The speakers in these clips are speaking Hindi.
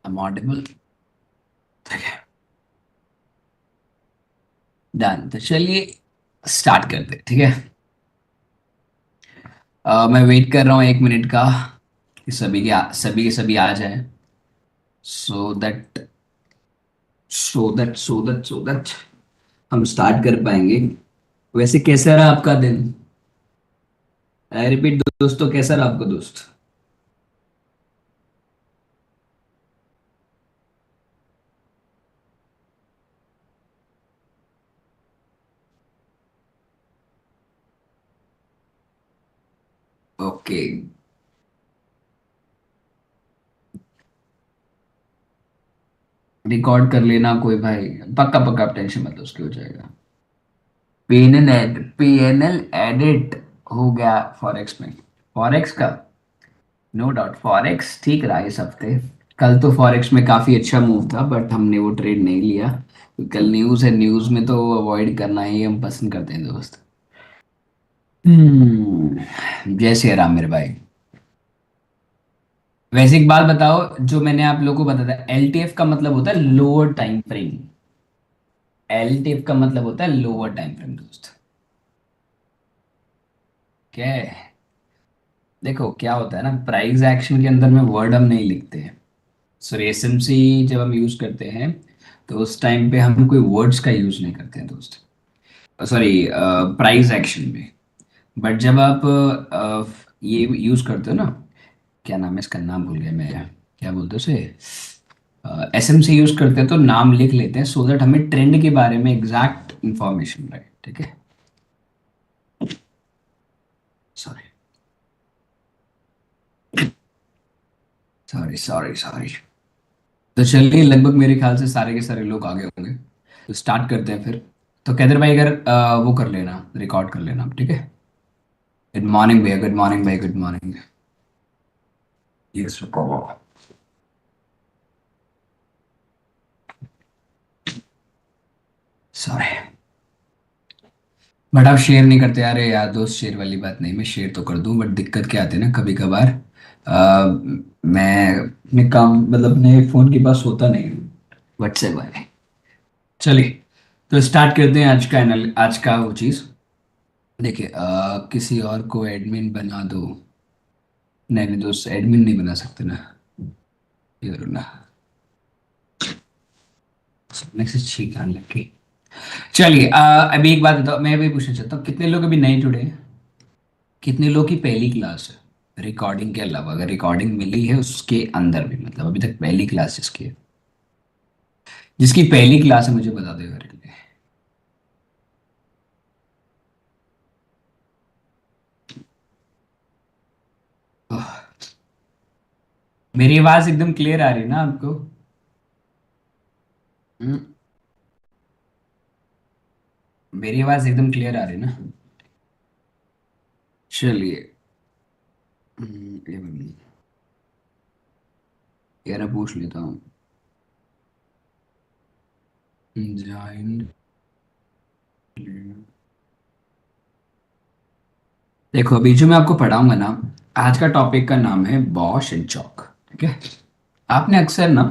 I'm audible. ठीक है, डन। तो चलिए स्टार्ट करते हैं, ठीक है। मैं वेट कर रहा हूँ 1 मिनट का कि सभी के सभी आ जाएं, सो दैट सो दैट हम स्टार्ट कर पाएंगे। वैसे कैसा रहा आपका दिन? आई रिपीट दोस्तों, कैसा रहा आपका दोस्त? ओके। रिकॉर्ड कर लेना कोई भाई, पक्का पक्का, आप टेंशन मत लो, उसकी हो जाएगा। पीएनएल एडिट हो गया फॉरेक्स में। फॉरेक्स का नो डाउट, फॉरेक्स ठीक रहा इस हफ्ते। कल तो फॉरेक्स में काफी अच्छा मूव था, बट हमने वो ट्रेड नहीं लिया। कल न्यूज़ है, न्यूज़ में तो अवॉइड करना ही हम पसंद करते हैं दोस्त। जय श्री राम मेरे भाई। वैसे एक बात बताओ, जो मैंने आप लोगों को बताया, एलटीएफ का मतलब होता है लोअर टाइम फ्रेम। एलटीएफ का मतलब होता है लोअर टाइम फ्रेम दोस्त। क्या है? देखो क्या होता है ना, प्राइस एक्शन के अंदर में वर्ड हम नहीं लिखते हैं। सॉरी, एसएमसी जब हम यूज करते हैं तो उस टाइम पे हम कोई वर्ड्स का यूज नहीं करते हैं दोस्त। सॉरी, प्राइस एक्शन में। बट जब आप ये यूज करते हो ना, क्या नाम है इसका, नाम भूल गया मैं, क्या बोलते हैं उसे, एसएमसी यूज करते हैं तो नाम लिख लेते हैं, सो दैट हमें ट्रेंड के बारे में एग्जैक्ट इंफॉर्मेशन रहे, ठीक है। Sorry sorry sorry sorry. तो चलिए, लगभग मेरे ख्याल से सारे के सारे लोग आगे होंगे, तो स्टार्ट करते हैं फिर। तो कैदर भाई, अगर वो कर लेना, रिकॉर्ड कर लेना, ठीक है। गुड मॉर्निंग भैया, गुड मॉर्निंग भाई, good morning. Yes. Sorry, but आप शेयर नहीं करते यार, यार दोस्त, शेयर वाली बात नहीं, मैं शेयर तो कर दूं, बट दिक्कत क्या आती है ना, कभी कभार मैं अपने काम, मतलब अपने फोन के पास होता नहीं व्हाट्सएप वाले। चलिए, तो स्टार्ट करते हैं आज का आज का वो चीज़। देखिए, किसी और को एडमिन बना दो। नहीं नहीं दोस्त, एडमिन नहीं बना सकते ना, ये करो ना, नेक्स्ट ठीक है लकी। चलिए, अभी एक बात बताओ, मैं भी पूछना चाहता हूँ, कितने लोग अभी नए जुड़े हैं? कितने लोग की पहली क्लास है रिकॉर्डिंग के अलावा? अगर रिकॉर्डिंग मिली है उसके अंदर भी, मतलब अभी तक पहली क्लास जिसकी है, जिसकी पहली क्लास है, मुझे बता दो यार। ओह, मेरी आवाज एकदम क्लियर आ रही है ना आपको? हम्म, मेरी आवाज एकदम क्लियर आ रही है ना? चलिए। यार मैं पूछ लेता हूँ। ज्वाइन। देखो, अभी जो मैं आपको पढ़ाऊंगा ना, आज का टॉपिक का नाम है बॉश एंड चॉक, ठीक है। आपने अक्सर ना,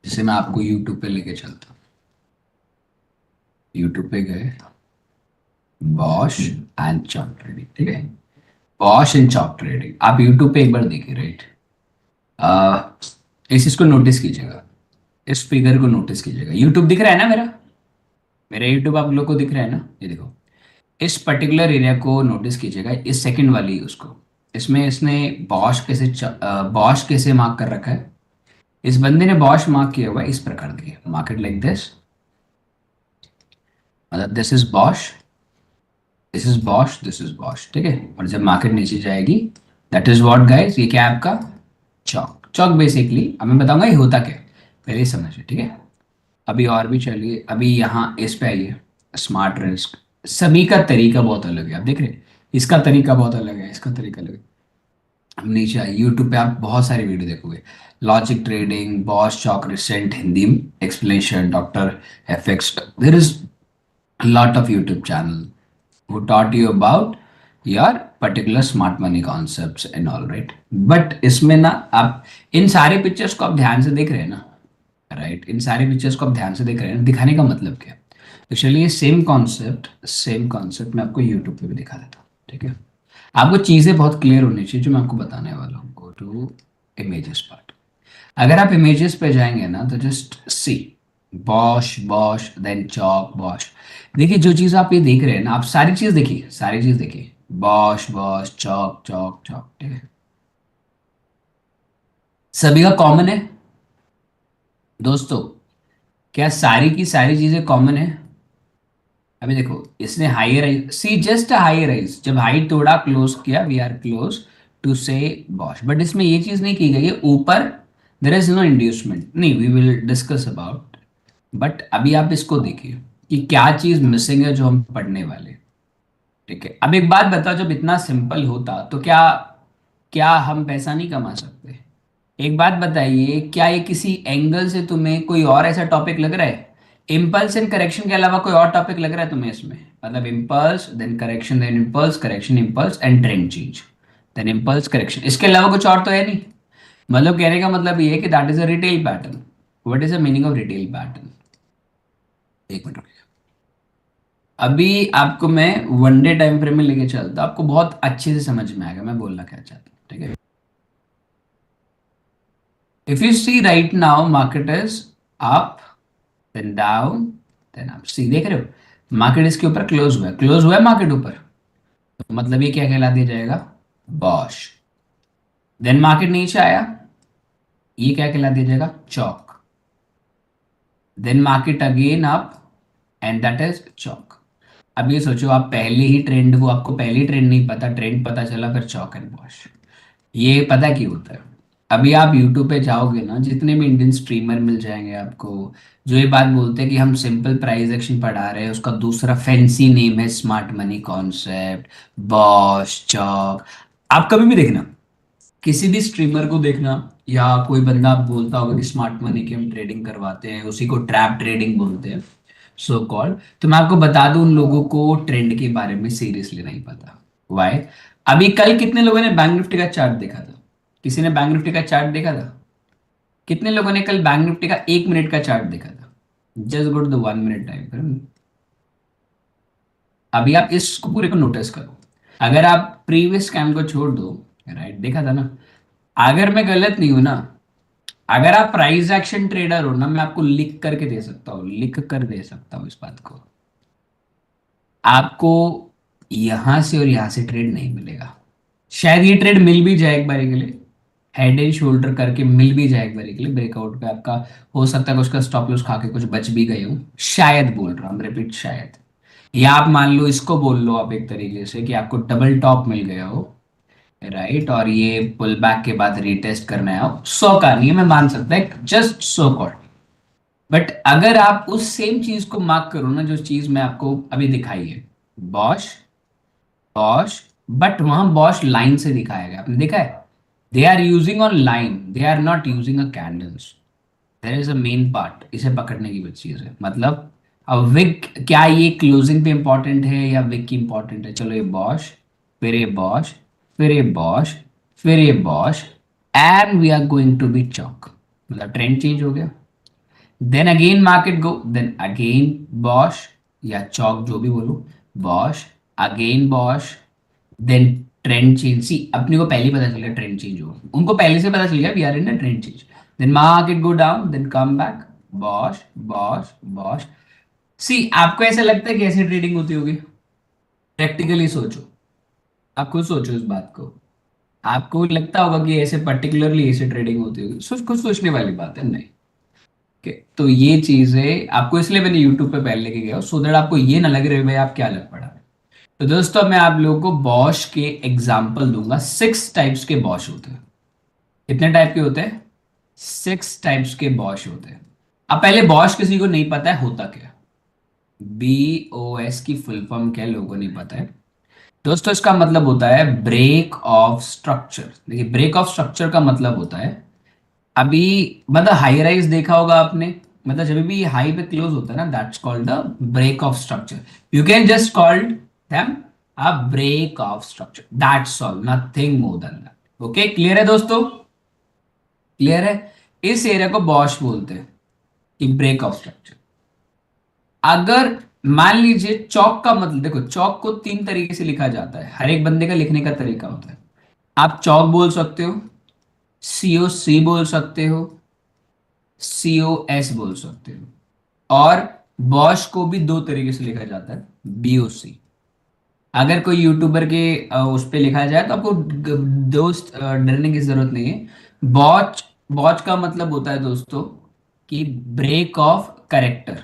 जैसे मैं आपको यूट्यूब पे लेके चलता हूँ, यूट्यूब पे गए, बॉश एंड चॉक ट्रेडिंग, ठीक है। बॉश एंड चॉक ट्रेडिंग आप यूट्यूब पे एक बार देखिए, राइट। इस चीज को नोटिस कीजिएगा, इस फिगर को नोटिस कीजिएगा। यूट्यूब दिख रहा है ना मेरा? मेरा यूट्यूब आप लोग को दिख रहा है ना? ये देखो, इस पर्टिकुलर एरिया को नोटिस कीजिएगा, इस सेकंड वाली उसको। इसमें इसने बॉश कैसे मार्क कर रखा है? इस बंदे ने बॉश मार्क किया हुआ है इस प्रकार, देखिए, मार्केट लाइक दिस, मतलब this is Bosch, this is Bosch, this is Bosch, ठीक है। और जब मार्केट नीचे जाएगी, दैट इज व्हाट गाइस, ये क्या है आपका? चौक। चौक बेसिकली, अब मैं बताऊंगा ये होता क्या है, पहले ही समझिए, ठीक है। अभी और भी चलिए, अभी यहाँ इस पे आइए, स्मार्ट रिस्क। सभी का तरीका बहुत अलग है, आप देख रहे हैं, इसका तरीका बहुत अलग है, इसका तरीका अलग है। अब नीचे आइए, यूट्यूब पे आप बहुत सारी वीडियो देखोगे, logic trading, boss Chowk recent Hindi explanation, doctor FX, there is lot of YouTube channel who taught you about your particular smart money concepts and all, right? But इसमें ना, आप इन सारे पिक्चर्स को आप ध्यान से देख रहे हैं ना, राइट? इन सारे पिक्चर्स को आप ध्यान से देख रहे हैं, दिखाने का मतलब क्या है? तो चलिए सेम कॉन्सेप्ट मैं आपको यूट्यूब पे भी दिखा देता हूँ, ठीक है? आपको चीजें बहुत क्लियर होनी चाहिए जो मैं आपको बताने वाला हूँ। Go to images part. अगर आप इमेजेस पे जाएंगे ना तो just see BOS BOS then CHoCH BOS. देखिए जो चीज आप ये देख रहे हैं ना, आप सारी चीज देखिए, सारी चीज देखिए, Bosch Bosch chalk chalk chalk, ठीक है? सभी का कॉमन है दोस्तों। क्या सारी की सारी चीजें कॉमन है? अभी देखो, इसने हायर सी जस्ट हायर, जब हाइट थोड़ा क्लोज किया, वी आर क्लोज टू से बॉश, बट इसमें ये चीज नहीं की गई है ऊपर। देर इज नो इंड्यूसमेंट, नहीं, we will discuss about. But अभी आप इसको देखिए कि क्या चीज मिसिंग है जो हम पढ़ने वाले, ठीक है? अब एक बात बताओ, जब इतना सिंपल होता तो क्या क्या हम पैसा नहीं कमा सकते? एक बात बताइए, क्या ये किसी एंगल से तुम्हें कोई और ऐसा टॉपिक लग रहा है? इम्पल्स एंड करेक्शन के अलावा कोई और टॉपिक लग रहा है तुम्हें इसमें? मतलब impulse then correction then impulse correction impulse and trend change then impulse correction, इसके अलावा कुछ और तो है नहीं? मतलब कहने का मतलब ये है कि that is a retail pattern. What is the meaning of retail pattern? एक मिनट रुकिए। अभी आपको मैं वन डे टाइम फ्रेम में लेके चलता, आपको बहुत अच्छे से समझ में आएगा मैं बोलना क्या चाहता हूँ, ठीक है? If you see right now market is up then down then up, see देख रहे हो? मार्केट इसके ऊपर क्लोज हुआ है मार्केट ऊपर, तो मतलब ये क्या कहला दिया जाएगा? बॉश। देन मार्केट नीचे आया, ये क्या कहला दिया जाएगा? CHoCH. Then market again up and that is CHoCH. अब ये सोचो, आप पहले ही ट्रेंड को, आपको पहले ही ट्रेंड नहीं पता, ट्रेंड पता चला, फिर चौक एंड वॉश। ये पता क्यों होता है? अभी आप यूट्यूब पे जाओगे ना, जितने भी इंडियन स्ट्रीमर मिल जाएंगे आपको, जो ये बात बोलते हैं कि हम सिंपल प्राइस एक्शन पढ़ा रहे हैं, उसका दूसरा फैंसी नेम है स्मार्ट मनी कॉन्सेप्ट, बॉश, चौक। आप कभी भी देखना, किसी भी स्ट्रीमर को देखना, या कोई बंदा बोलता होगा कि स्मार्ट मनी की हम ट्रेडिंग करवाते हैं, उसी को ट्रैप ट्रेडिंग बोलते हैं सो कॉल्ड। तो मैं आपको बता दूं, उन लोगों को ट्रेंड के बारे में सीरियसली नहीं पता। वाई? अभी कल कितने लोगों ने बैंक निफ्टी का चार्ट देखा था? किसी ने बैंक निफ्टी का चार्ट देखा था? कितने लोगों ने कल बैंक निफ्टी का 1 मिनट का चार्ट देखा था? Just go to the 1 minute time. अभी आप इसको पूरे को नोटिस करो। अगर आप प्रीवियस स्कैम को छोड़ दो, राइट, देखा था ना? अगर मैं गलत नहीं हूं ना, अगर आप प्राइस एक्शन ट्रेडर हो ना, मैं आपको लिख करके दे सकता हूँ, लिख कर दे सकता हूँ इस बात को। आपको यहां से और यहां से ट्रेड नहीं मिलेगा। शायद ये ट्रेड मिल भी जाए एक बार के लिए, हेड एंड शोल्डर करके मिल भी जाए एक बार के लिए, ब्रेकआउट पे आपका हो सकता है कि उसका स्टॉप लॉस खा के कुछ बच भी गए हो, शायद बोल रहा हूँ, रिपीट शायद। या आप मान लो, इसको बोल लो आप एक तरीके से कि आपको डबल टॉप मिल गया हो, राइट, और ये पुल बैक के बाद रीटेस्ट करना है हो, 100 का नहीं है, मैं मान सकता है, जस्ट 100 कॉल। बट अगर आप उस सेम चीज को मार्क करो ना, जो चीज मैं आपको अभी दिखाई है, बॉश बॉश, बट वहां बॉश लाइन से दिखाया गया, आपने देखा है? They are using on line, they are not using a candles. There is a main part, इसे पकड़ने की भी चीज है, मतलब अब विक, क्या ये क्लोजिंग पे इंपॉर्टेंट है या विक की इंपॉर्टेंट है? चलो, ये बॉश, फिर ये बॉश, फिर ये बॉश, फिर ये बॉश, and we are going to be चौक, मतलब ट्रेंड चेंज हो गया। Then again market go, then again बॉश या चौक, जो भी बोलो, बॉश, अगेन बॉश, देन ट्रेंड चेंज। सी अपने को पहले ही पता चल गया ट्रेंड चेंज हो, उनको पहले से पता चल गया we are in a trend change. Then market go down, then come back, BOS BOS BOS. See आपको ऐसा लगता है कि ऐसी ट्रेडिंग होती होगी? प्रैक्टिकली सोचो, आप खुद सोचो इस बात को। आपको लगता होगा कि ऐसे पर्टिकुलरली ऐसे ट्रेडिंग होती होगी? सोच, कुछ सोचने वाली बात है नहीं। Okay, तो ये चीजें आपको इसलिए मैंने YouTube पे पहले लेके गया, सो दैट आपको ये ना लगे रहे भाई आप क्या लग पड़ा। तो दोस्तों मैं आप लोगों को बॉश के एग्जाम्पल दूंगा। 6 टाइप्स के बॉश होते हैं। कितने टाइप के होते हैं? 6 टाइप्स के बॉश होते हैं। अब पहले बॉश किसी को नहीं पता है होता क्या, BOS की फुल फॉर्म क्या है, लोगों को नहीं पता है दोस्तों। इसका मतलब होता है ब्रेक ऑफ स्ट्रक्चर। देखिए, ब्रेक ऑफ स्ट्रक्चर का मतलब होता है, अभी मतलब हाई राइज देखा होगा आपने, मतलब जब भी हाई पे क्लोज होता है ना, that's called the break of structure. You can just called them a break of structure, that's all, nothing more than that. Okay, clear है दोस्तों? क्लियर है? इस एरिया को बॉश बोलते हैं कि ब्रेक ऑफ स्ट्रक्चर। अगर मान लीजिए चौक का मतलब, देखो चौक को तीन तरीके से लिखा जाता है, हर एक बंदे का लिखने का तरीका होता है। आप चौक बोल सकते हो, सीओ सी बोल सकते हो, सीओ एस बोल सकते हो, और बॉश को भी दो तरीके से लिखा जाता है, बीओसी। अगर कोई यूट्यूबर के उस पे लिखा जाए तो आपको दोस्त डरने की जरूरत नहीं है। बॉच, बॉच का मतलब होता है दोस्तों कि break of character.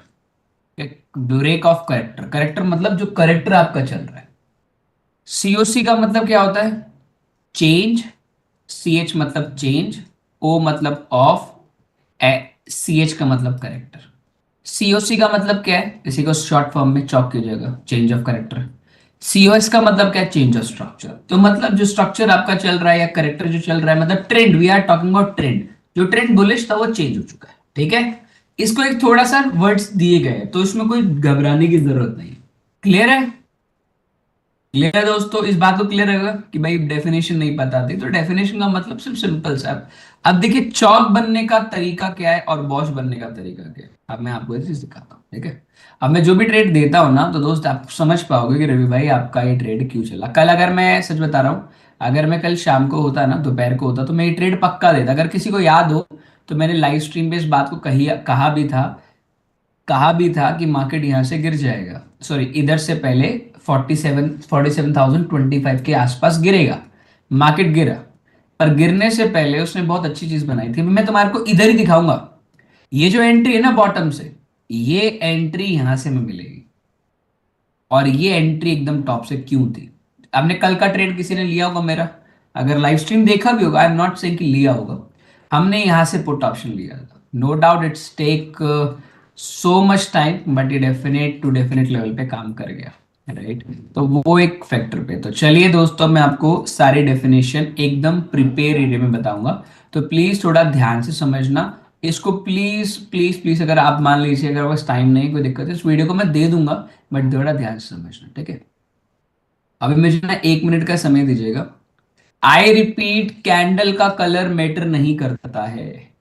Break of character, character मतलब जो करेक्टर आपका चल रहा है। सीओसी का मतलब क्या होता है? चेंज। सी एच मतलब चेंज, ओ मतलब ऑफ, सी एच का मतलब करेक्टर। सीओसी का मतलब क्या है? इसी को शॉर्ट फॉर्म में चौक की जगह चेंज ऑफ करेक्टर। सीओएस का मतलब क्या है? Change of structure. तो मतलब जो स्ट्रक्चर आपका चल रहा है या करेक्टर जो चल रहा है, मतलब trend, we are talking about trend. जो ट्रेंड बुलिश था वो चेंज हो चुका है, ठीक है? इसको एक थोड़ा सा वर्ड्स दिए गए हैं, तो इसमें कोई घबराने की जरूरत नहीं। क्लियर है? क्लियर है दोस्तों? इस बात को क्लियर होगा कि भाई डेफिनेशन नहीं पता थी, तो डेफिनेशन का मतलब सिर्फ सिंपल सा है। अब देखिए चौक बनने का तरीका क्या है और बॉश बनने का तरीका क्या है। अब मैं आपको ये चीज दिखाता हूँ, ठीक है? अब मैं जो भी ट्रेड देता हूँ ना, तो दोस्त आप समझ पाओगे कि रवि भाई आपका ये ट्रेड क्यों चला। कल अगर मैं सच बता रहा हूँ, अगर मैं कल शाम को होता ना, दोपहर को होता, तो मैं ये ट्रेड पक्का देता। अगर किसी को याद हो तो मैंने लाइव स्ट्रीम पे इस बात को कहा भी था कि मार्केट यहां से गिर जाएगा, सॉरी इधर से पहले 47,25 के आसपास गिरेगा। मार्केट गिरा, पर गिरने से पहले उसने बहुत अच्छी चीज बनाई थी, मैं तुम्हारे को इधर ही दिखाऊंगा। ये जो एंट्री है ना बॉटम से, ये एंट्री यहां से में मिलेगी, और ये एंट्री एकदम टॉप से क्यों थी? आपने कल का ट्रेड किसी ने लिया होगा मेरा, अगर लाइव स्ट्रीम देखा भी होगा, आई एम नॉट सेइंग कि लिया होगा। हमने यहां से पुट ऑप्शन लिया था, no doubt it's take so much time, but ये डेफिनेट टू डेफिनेट लेवल पे काम कर गया, राइट? तो वो एक फैक्टर पे। तो चलिए दोस्तों, मैं आपको सारी डेफिनेशन एकदम प्रिपेयर एरिया में बताऊंगा, तो प्लीज थोड़ा ध्यान से समझना इसको, प्लीज प्लीज प्लीज। अगर आप मान लीजिए अगर बस टाइम नहीं, कोई दिक्कत है, इस वीडियो को मैं दे दूंगा, बट थोड़ा ध्यान से समझना, ठीक है? अभी मुझे ना 1 मिनट का समय दीजिएगा। आई रिपीट, कैंडल का कलर मैटर नहीं करता है।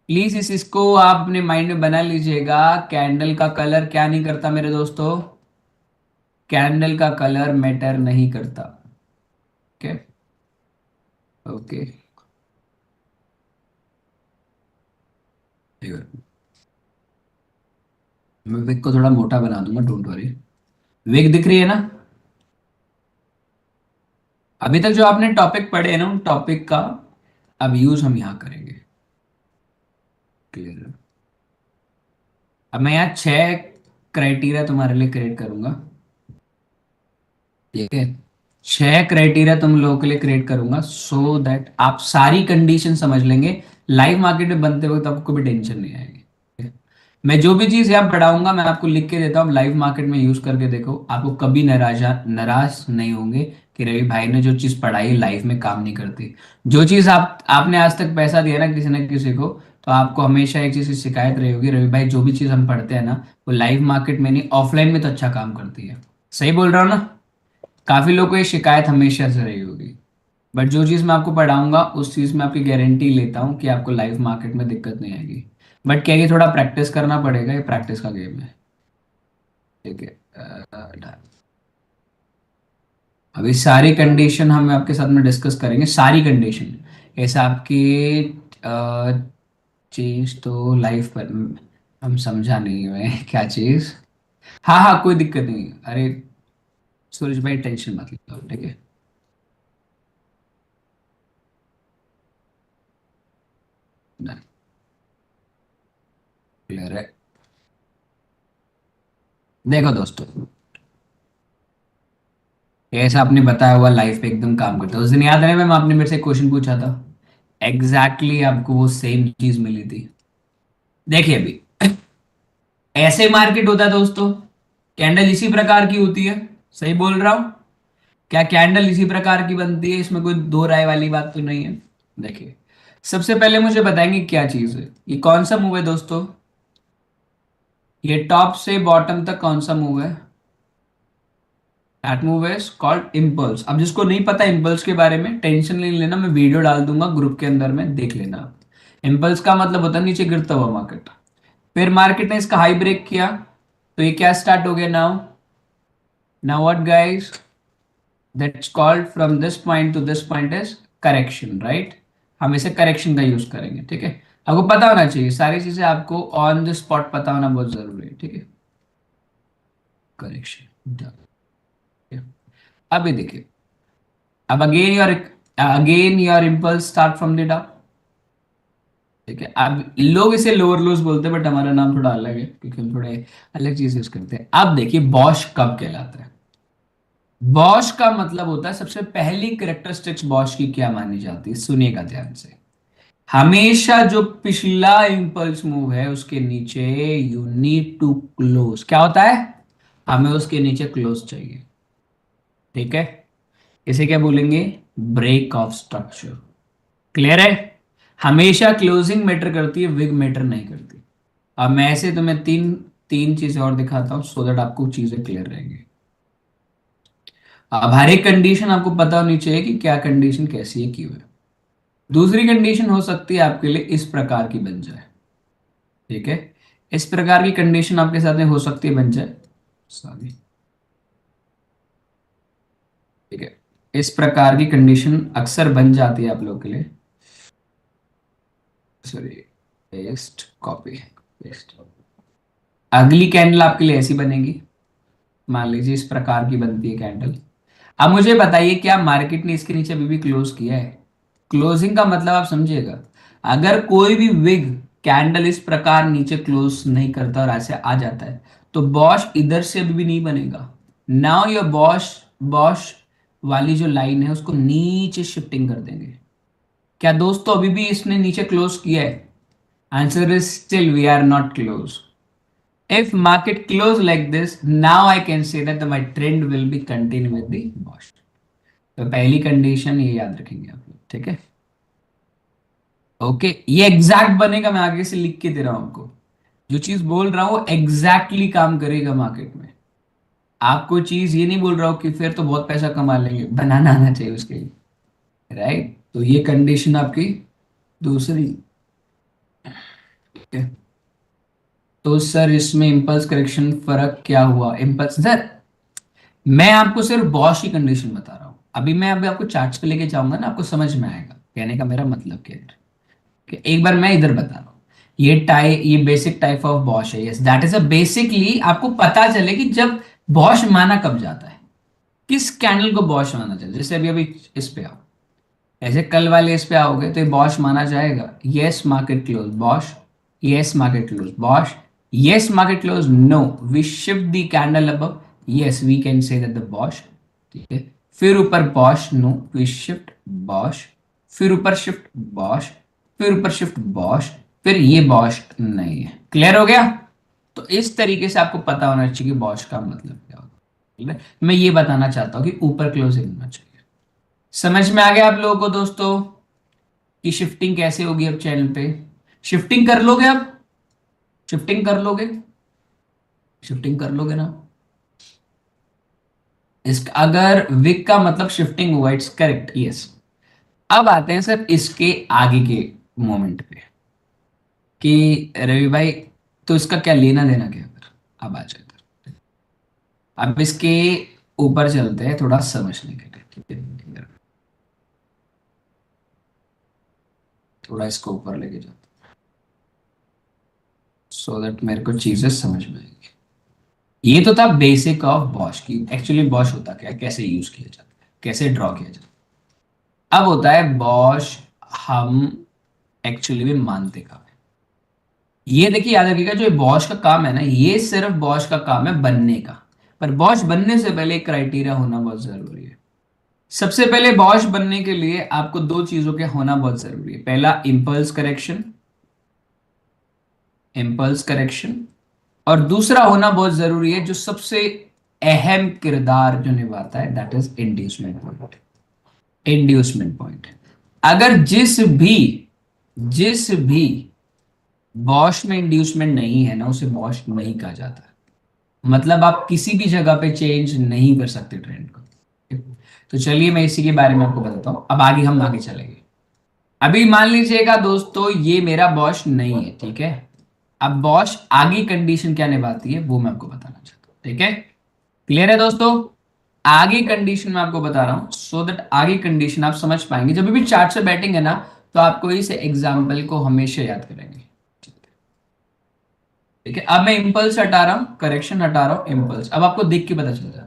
प्लीज इसको आप अपने माइंड में बना लीजिएगा। कैंडल का कलर क्या नहीं करता मेरे दोस्तों? कैंडल का कलर मैटर नहीं करता। Okay, okay. मैं विक को थोड़ा मोटा बना दूंगा, डोंट वरी। विक दिख रही है ना? अभी तक जो आपने टॉपिक पढ़े हैं ना, उन टॉपिक का अब यूज हम यहाँ करेंगे। क्लियर है? अब मैं यहाँ 6 क्राइटेरिया तुम्हारे लिए क्रिएट करूंगा, ठीक है? 6 क्राइटेरिया तुम लोगों के लिए क्रिएट करूंगा, सो दैट आप सारी कंडीशन समझ लेंगे। लाइव मार्केट में बनते वक्त आपको भी टेंशन नहीं आएगी, ठीक है? मैं जो भी चीज यहाँ पढ़ाऊंगा मैं आपको लिख के देता हूँ, लाइव मार्केट में यूज करके देखो, आपको कभी नाराज नहीं होंगे कि रवि भाई ने जो चीज पढ़ाई लाइफ में काम नहीं करती। जो चीज आपने आज तक पैसा दिया ना किसी को, तो आपको हमेशा एक चीज की शिकायत रही होगी, रवि भाई जो भी चीज हम पढ़ते हैं ना, वो लाइव मार्केट में नहीं ऑफलाइन में तो अच्छा काम करती है। सही बोल रहा हूँ ना? काफी लोगों को ये शिकायत हमेशा से रही होगी, बट जो चीज मैं आपको पढ़ाऊंगा उस चीज में आपकी गारंटी लेता हूँ कि आपको लाइव मार्केट में दिक्कत नहीं आएगी। बट क्या, ये थोड़ा प्रैक्टिस करना पड़ेगा, ये प्रैक्टिस का गेम है, ठीक है? done। अभी सारी कंडीशन हम आपके साथ में डिस्कस करेंगे, सारी कंडीशन। ऐसा आपकी चीज तो लाइफ पर हम समझा नहीं है क्या चीज। हाँ हाँ, कोई दिक्कत नहीं, अरे सूरज भाई टेंशन मत लो, ठीक है? क्लियर है? देखो दोस्तों, ऐसा आपने बताया हुआ लाइफ पे एकदम काम करता है। उस दिन याद है मैम, आपने मेरे से क्वेश्चन पूछा था, एग्जैक्टली exactly आपको वो सेम चीज मिली थी। देखिए अभी ऐसे मार्केट होता है दोस्तों, कैंडल इसी प्रकार की होती है। सही बोल रहा हूं? क्या कैंडल इसी प्रकार की बनती है? इसमें कोई दो राय वाली बात तो नहीं है। देखिए, सबसे पहले मुझे बताएंगे क्या चीज है, ये कौन सा मूव है दोस्तों? ये टॉप से बॉटम तक कौन सा मूव है? That move is called impulse. अब जिसको नहीं पता इम्पल्स के बारे में, टेंशन नहीं लेना, मैं वीडियो डाल दूंगा ग्रुप के अंदर में, देख लेना आप। इम्पल्स का मतलब होता है नीचे गिरता हुआ मार्केट। फिर मार्केट ने इसका हाई ब्रेक किया, तो ये क्या स्टार्ट हो गया now? Now what guys? That's called from this point two this point is correction, right? हम इसे करेक्शन का यूज करेंगे, ठीक है? आपको पता होना चाहिए सारी चीजें, आपको ऑन द स्पॉट पता होना बहुत जरूरी है, ठीक है? करेक्शन। अभी देखिए, अब again your impulse start from the down, ठीक है? अब लोग इसे लोअर लोज बोलते हैं, बट हमारा नाम थोड़ा अलग है क्योंकि हम थोड़े अलग चीज यूज करते हैं। अब देखिए बॉश कब कहलाता है। बॉश का मतलब होता है, सबसे पहली कैरेक्टरिस्टिक्स बॉश की क्या मानी जाती है, सुनिएगा ध्यान से। हमेशा जो पिछला इंपल्स मूव है उसके नीचे यू नीड टू क्लोज, क्या होता है? हमें उसके नीचे क्लोज चाहिए, ठीक है? इसे क्या बोलेंगे? Break of structure. क्लियर है? हमेशा क्लोजिंग मैटर करती है, विग मैटर नहीं करती। अब मैं ऐसे तुम्हें तीन तीन चीजें और दिखाता हूं सो दैट आपको चीजें क्लियर रहेंगी। अब हर एक कंडीशन आपको पता होनी चाहिए कि क्या कंडीशन कैसी है, क्यों है। दूसरी कंडीशन हो सकती है आपके लिए इस प्रकार की बन जाए, ठीक है? इस प्रकार की कंडीशन आपके साथ में हो सकती है, बन जाए। सॉरी, ठीक है? इस प्रकार की कंडीशन अक्सर बन जाती है आप लोगों के लिए। Sorry, paste, copy, paste. अगली कैंडल आपके लिए ऐसी बनेगी, मान लीजिए इस प्रकार की बनती है कैंडल। अब मुझे बताइए क्या मार्केट ने इसके नीचे अभी भी क्लोज किया है? क्लोजिंग का मतलब आप समझिएगा, अगर कोई भी विग कैंडल इस प्रकार नीचे क्लोज नहीं करता और ऐसे आ जाता है, तो बॉश इधर से अभी भी नहीं बनेगा। नाउ योर बॉश बॉश वाली जो लाइन है उसको नीचे शिफ्टिंग कर देंगे। क्या दोस्तों अभी भी इसने नीचे क्लोज किया है? Answer is still we are not close. If market close like this, now I can say that my trend will be continue with the wash. तो पहली कंडीशन ये याद रखेंगे आप लोग, ठीक है? ओके, ये एग्जैक्ट बनेगा, मैं आगे से लिख के दे रहा हूं आपको। जो चीज बोल रहा हूं एग्जैक्टली काम करेगा मार्केट में। आपको चीज ये नहीं बोल रहा हूं कि फिर तो बहुत पैसा कमा लेंगे, बनाना आना चाहिए उसके लिए, राइट? तो ये कंडीशन आपकी दूसरी, ठीक है? तो सर इसमें इंपल्स करेक्शन फर्क क्या हुआ? इंपल्स सर, मैं आपको सिर्फ बॉश की कंडीशन बता रहा हूं। अभी आपको चार्ट्स पे लेके जाऊंगा ना, आपको समझ में आएगा कहने का मेरा मतलब क्या है, कि एक बार मैं इधर बता रहा हूँ। ये बेसिक टाइप ऑफ बॉश है, yes that is a basically आपको पता चले कि जब बॉश माना कब जाता है, किस कैंडल को बॉश माना जाता है। जैसे अभी अभी इस पे आओ, ऐसे कल वाले इस पे आओगे तो ये बॉश माना जाएगा। Yes market close BOS, yes market close BOS, yes market close no we shift the candle above, yes we can say that the BOS, ठीक है? फिर ऊपर BOS no we shift BOS, फिर ऊपर शिफ्ट बॉश, फिर ऊपर शिफ्ट बॉश, फिर ये बॉश नहीं है। क्लियर हो गया? तो इस तरीके से आपको पता होना चाहिए कि बॉश का मतलब क्या होता है, ठीक है? मैं ये बताना चाहता हूँ कि ऊपर क्लोजिंग होना चाहिए। समझ में आ गया आप लोगों को दोस्तों कि शिफ्टिंग कैसे होगी अब चैनल पे? शिफ्टिंग कर लोगे अब? शिफ्टिंग कर लोगे? शिफ्टिंग कर लोगे ना? इसका अगर विक का मतलब शिफ्टिंग हुआ, इट्स करेक्ट, यस। अब आते हैं सर इसके आगे के मोमेंट पे कि रवि भाई तो इसका क्या लेना देना क्या है फिर? अब आ जाए इधर। अब इसके ऊपर चलते हैं थोड़ा समझने के लिए, ठीक है? थोड़ा इसको ऊपर लेके जाते सो दैट मेरे को चीजें समझ में आएंगी। ये तो था बेसिक ऑफ बॉश की एक्चुअली बॉश होता क्या है, कैसे यूज किया जाता है, कैसे ड्रॉ किया जाता है। अब होता है बॉश, हम एक्चुअली में मानते कब है? ये देखिए याद रखिएगा, जो बॉश का काम है ना, ये सिर्फ बॉश का काम है बनने का। पर बॉश बनने से पहले एक क्राइटेरिया होना बहुत जरूरी है। सबसे पहले बॉश बनने के लिए आपको दो चीजों के होना बहुत जरूरी है। पहला इम्पल्स करेक्शन, इम्पल्स करेक्शन। और दूसरा होना बहुत जरूरी है, जो सबसे अहम किरदार जो निभाता है, that is inducement point. Inducement point. अगर जिस भी बॉश में इंड्यूसमेंट नहीं है ना, उसे बॉश नहीं कहा जाता। मतलब आप किसी भी जगह पे चेंज नहीं कर सकते ट्रेंड को। तो चलिए मैं इसी के बारे में आपको बताता हूं, अब आगे हम आगे चलेंगे। अभी मान लीजिएगा दोस्तों ये मेरा बॉश नहीं है, ठीक है। अब बॉश आगे कंडीशन क्या निभाती है वो मैं आपको बताना चाहता हूँ, ठीक है। क्लियर है दोस्तों? आगे कंडीशन मैं आपको बता रहा हूं सो दैट आगे कंडीशन आप समझ पाएंगे। जब भी चार्ट से बैठेंगे ना तो आपको इस एग्जाम्पल को हमेशा याद करेंगे, ठीक है। अब मैं इंपल्स हटा रहा हूं, करेक्शन हटा रहा हूं, इंपल्स अब आपको देख के पता चल जाएगा।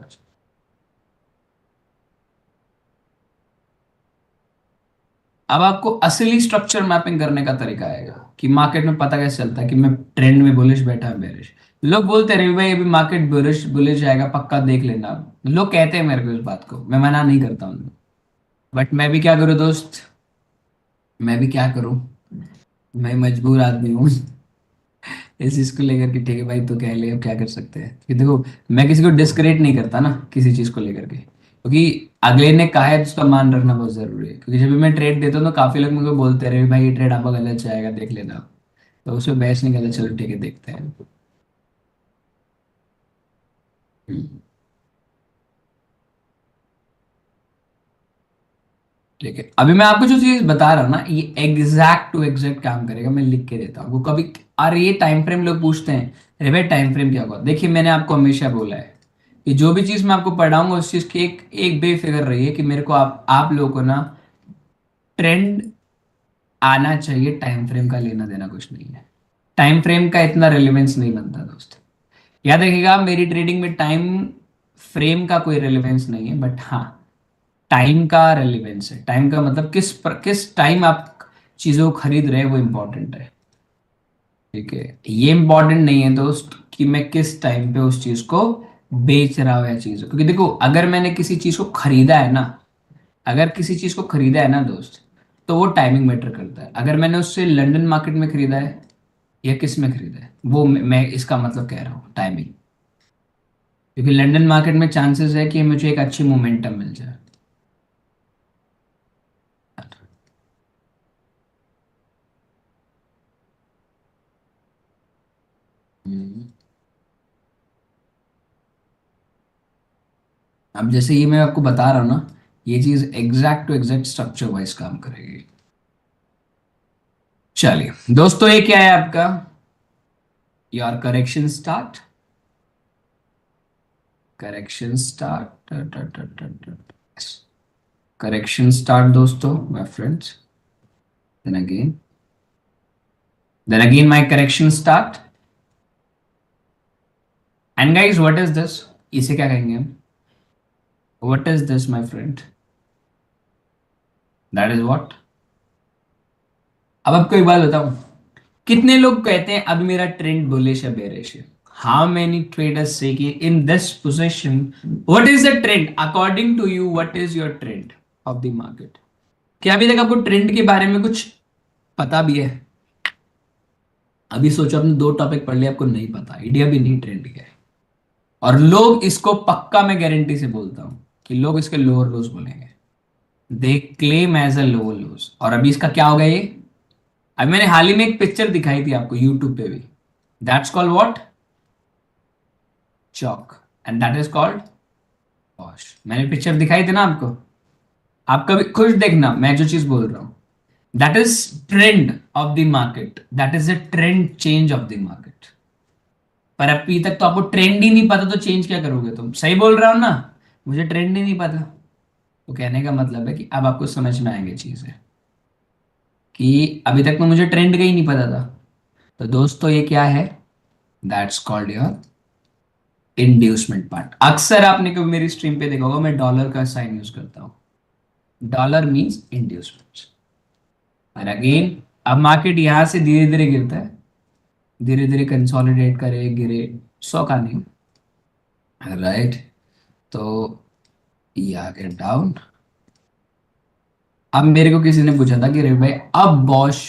अब आपको असली स्ट्रक्चर मैपिंग करने का तरीका आएगा कि मार्केट में पता कैसे चलता है कि मैं ट्रेंड में बुलिश बैठा है बेरिश। लोग बोलते रहे भाई अभी मार्केट बुलिश बुलिश जाएगा पक्का देख लेना। लोग कहते हैं मेरे को इस बात को, मैं मना नहीं करता हूँ, बट मैं भी क्या करूँ दोस्त, मैं भी क्या करूँ, मैं मजबूर आदमी हूँ इस चीज को लेकर के। ठीक है भाई तो कह ले, अब क्या कर सकते हैं कि देखो मैं किसी को डिस्करेट नहीं करता ना किसी चीज को लेकर के, क्योंकि अगले ने कहा है तो उसका मान रखना बहुत जरूरी है। क्योंकि जब भी मैं ट्रेड देता हूँ तो काफी लोग मुझे बोलते रहे भाई ये ट्रेड आपका गलत जाएगा देख लेना, तो उसमें बहस नहीं करता, चलो ठीक है देखते हैं। हम्म, ठीक है। अभी मैं आपको जो चीज बता रहा हूँ ना ये एग्जैक्ट टू एग्जैक्ट काम करेगा, मैं लिख के देता हूँ वो कभी। अरे ये टाइम फ्रेम लोग पूछते हैं, अरे भाई टाइम फ्रेम क्या होगा। देखिए मैंने आपको हमेशा बोला है कि जो भी चीज मैं आपको पढ़ाऊंगा उस चीज की एक एक बेफिक्र रही है कि मेरे को आप लोगों को ना ट्रेंड आना चाहिए, टाइम फ्रेम का लेना देना कुछ नहीं है। टाइम फ्रेम का इतना रेलेवेंस नहीं बनता दोस्त। याद रखिएगा मेरी ट्रेडिंग में टाइम फ्रेम का कोई रेलेवेंस नहीं है, बट हाँ टाइम का रेलेवेंस है। टाइम का मतलब किस टाइम आप चीजों को खरीद रहे हैं वो इंपॉर्टेंट है, ठीक है। ये इंपॉर्टेंट नहीं है दोस्त कि मैं किस टाइम पे उस चीज को बेच रहा हूँ या चीज, क्योंकि देखो अगर मैंने किसी चीज को खरीदा है ना, अगर किसी चीज को खरीदा है ना दोस्त तो वो टाइमिंग मैटर करता है। अगर मैंने उससे लंदन मार्केट में खरीदा है या किस में खरीदा है वो मैं इसका मतलब कह रहा हूँ टाइमिंग, क्योंकि लंदन मार्केट में चांसेस है कि मुझे एक अच्छी मोमेंटम मिल जाए। हम्म। अब जैसे ये मैं आपको बता रहा हूँ ना ये चीज exact to exact structure wise काम करेगी। चलिए दोस्तों ये क्या है आपका, your correction start, correction start, correction start दोस्तों my friends, then again, my correction start and guys what is this, इसे क्या कहेंगे हम, what is this my friend, that is what. अब आपको एक बात बताऊं, कितने लोग कहते हैं अब मेरा ट्रेंड बुलिश है बेरिश है। हाउ मेनी ट्रेडर्स से कि in this position what is the trend according to you, what is your trend of the market. क्या अभी तक आपको ट्रेंड के बारे में कुछ पता भी है? अभी सोचो आपने दो टॉपिक पढ़ लिया आपको नहीं पता, आइडिया भी नहीं ट्रेंड क्या है। और लोग इसको पक्का मैं गारंटी से बोलता हूं कि लोग इसके लोअर लोज बोलेंगे, they claim as a lower lows. और अभी इसका क्या होगा ये, अभी मैंने हाल ही में एक पिक्चर दिखाई थी आपको यूट्यूब पे भी, that's called what, Chowk, and that is called wash. मैंने पिक्चर दिखाई थी ना आपको, आप कभी खुद देखना मैं जो चीज बोल रहा हूं, that is trend of the market, that is the trend change of the market. पर अभी तक तो आपको ट्रेंड ही नहीं पता तो चेंज क्या करोगे तुम, सही बोल रहा हूं ना, मुझे ट्रेंड ही नहीं पता। तो कहने का मतलब है कि अब आपको समझ में आएंगे चीजें कि अभी तक तो मुझे ट्रेंड का ही नहीं पता था। तो दोस्तों ये क्या है, that's called your inducement part. अक्सर आपने कभी मेरी स्ट्रीम पे देखा होगा मैं डॉलर का साइन यूज करता हूँ, डॉलर मीन्स इंड्यूसमेंट। और अगेन अब मार्केट यहां से धीरे धीरे गिरता है, धीरे धीरे कंसोलिडेट करे गिरे, सौ का नहीं, राइट। तो ये आ गया डाउन। अब मेरे को किसी ने पूछा था कि रे भाई अब बॉश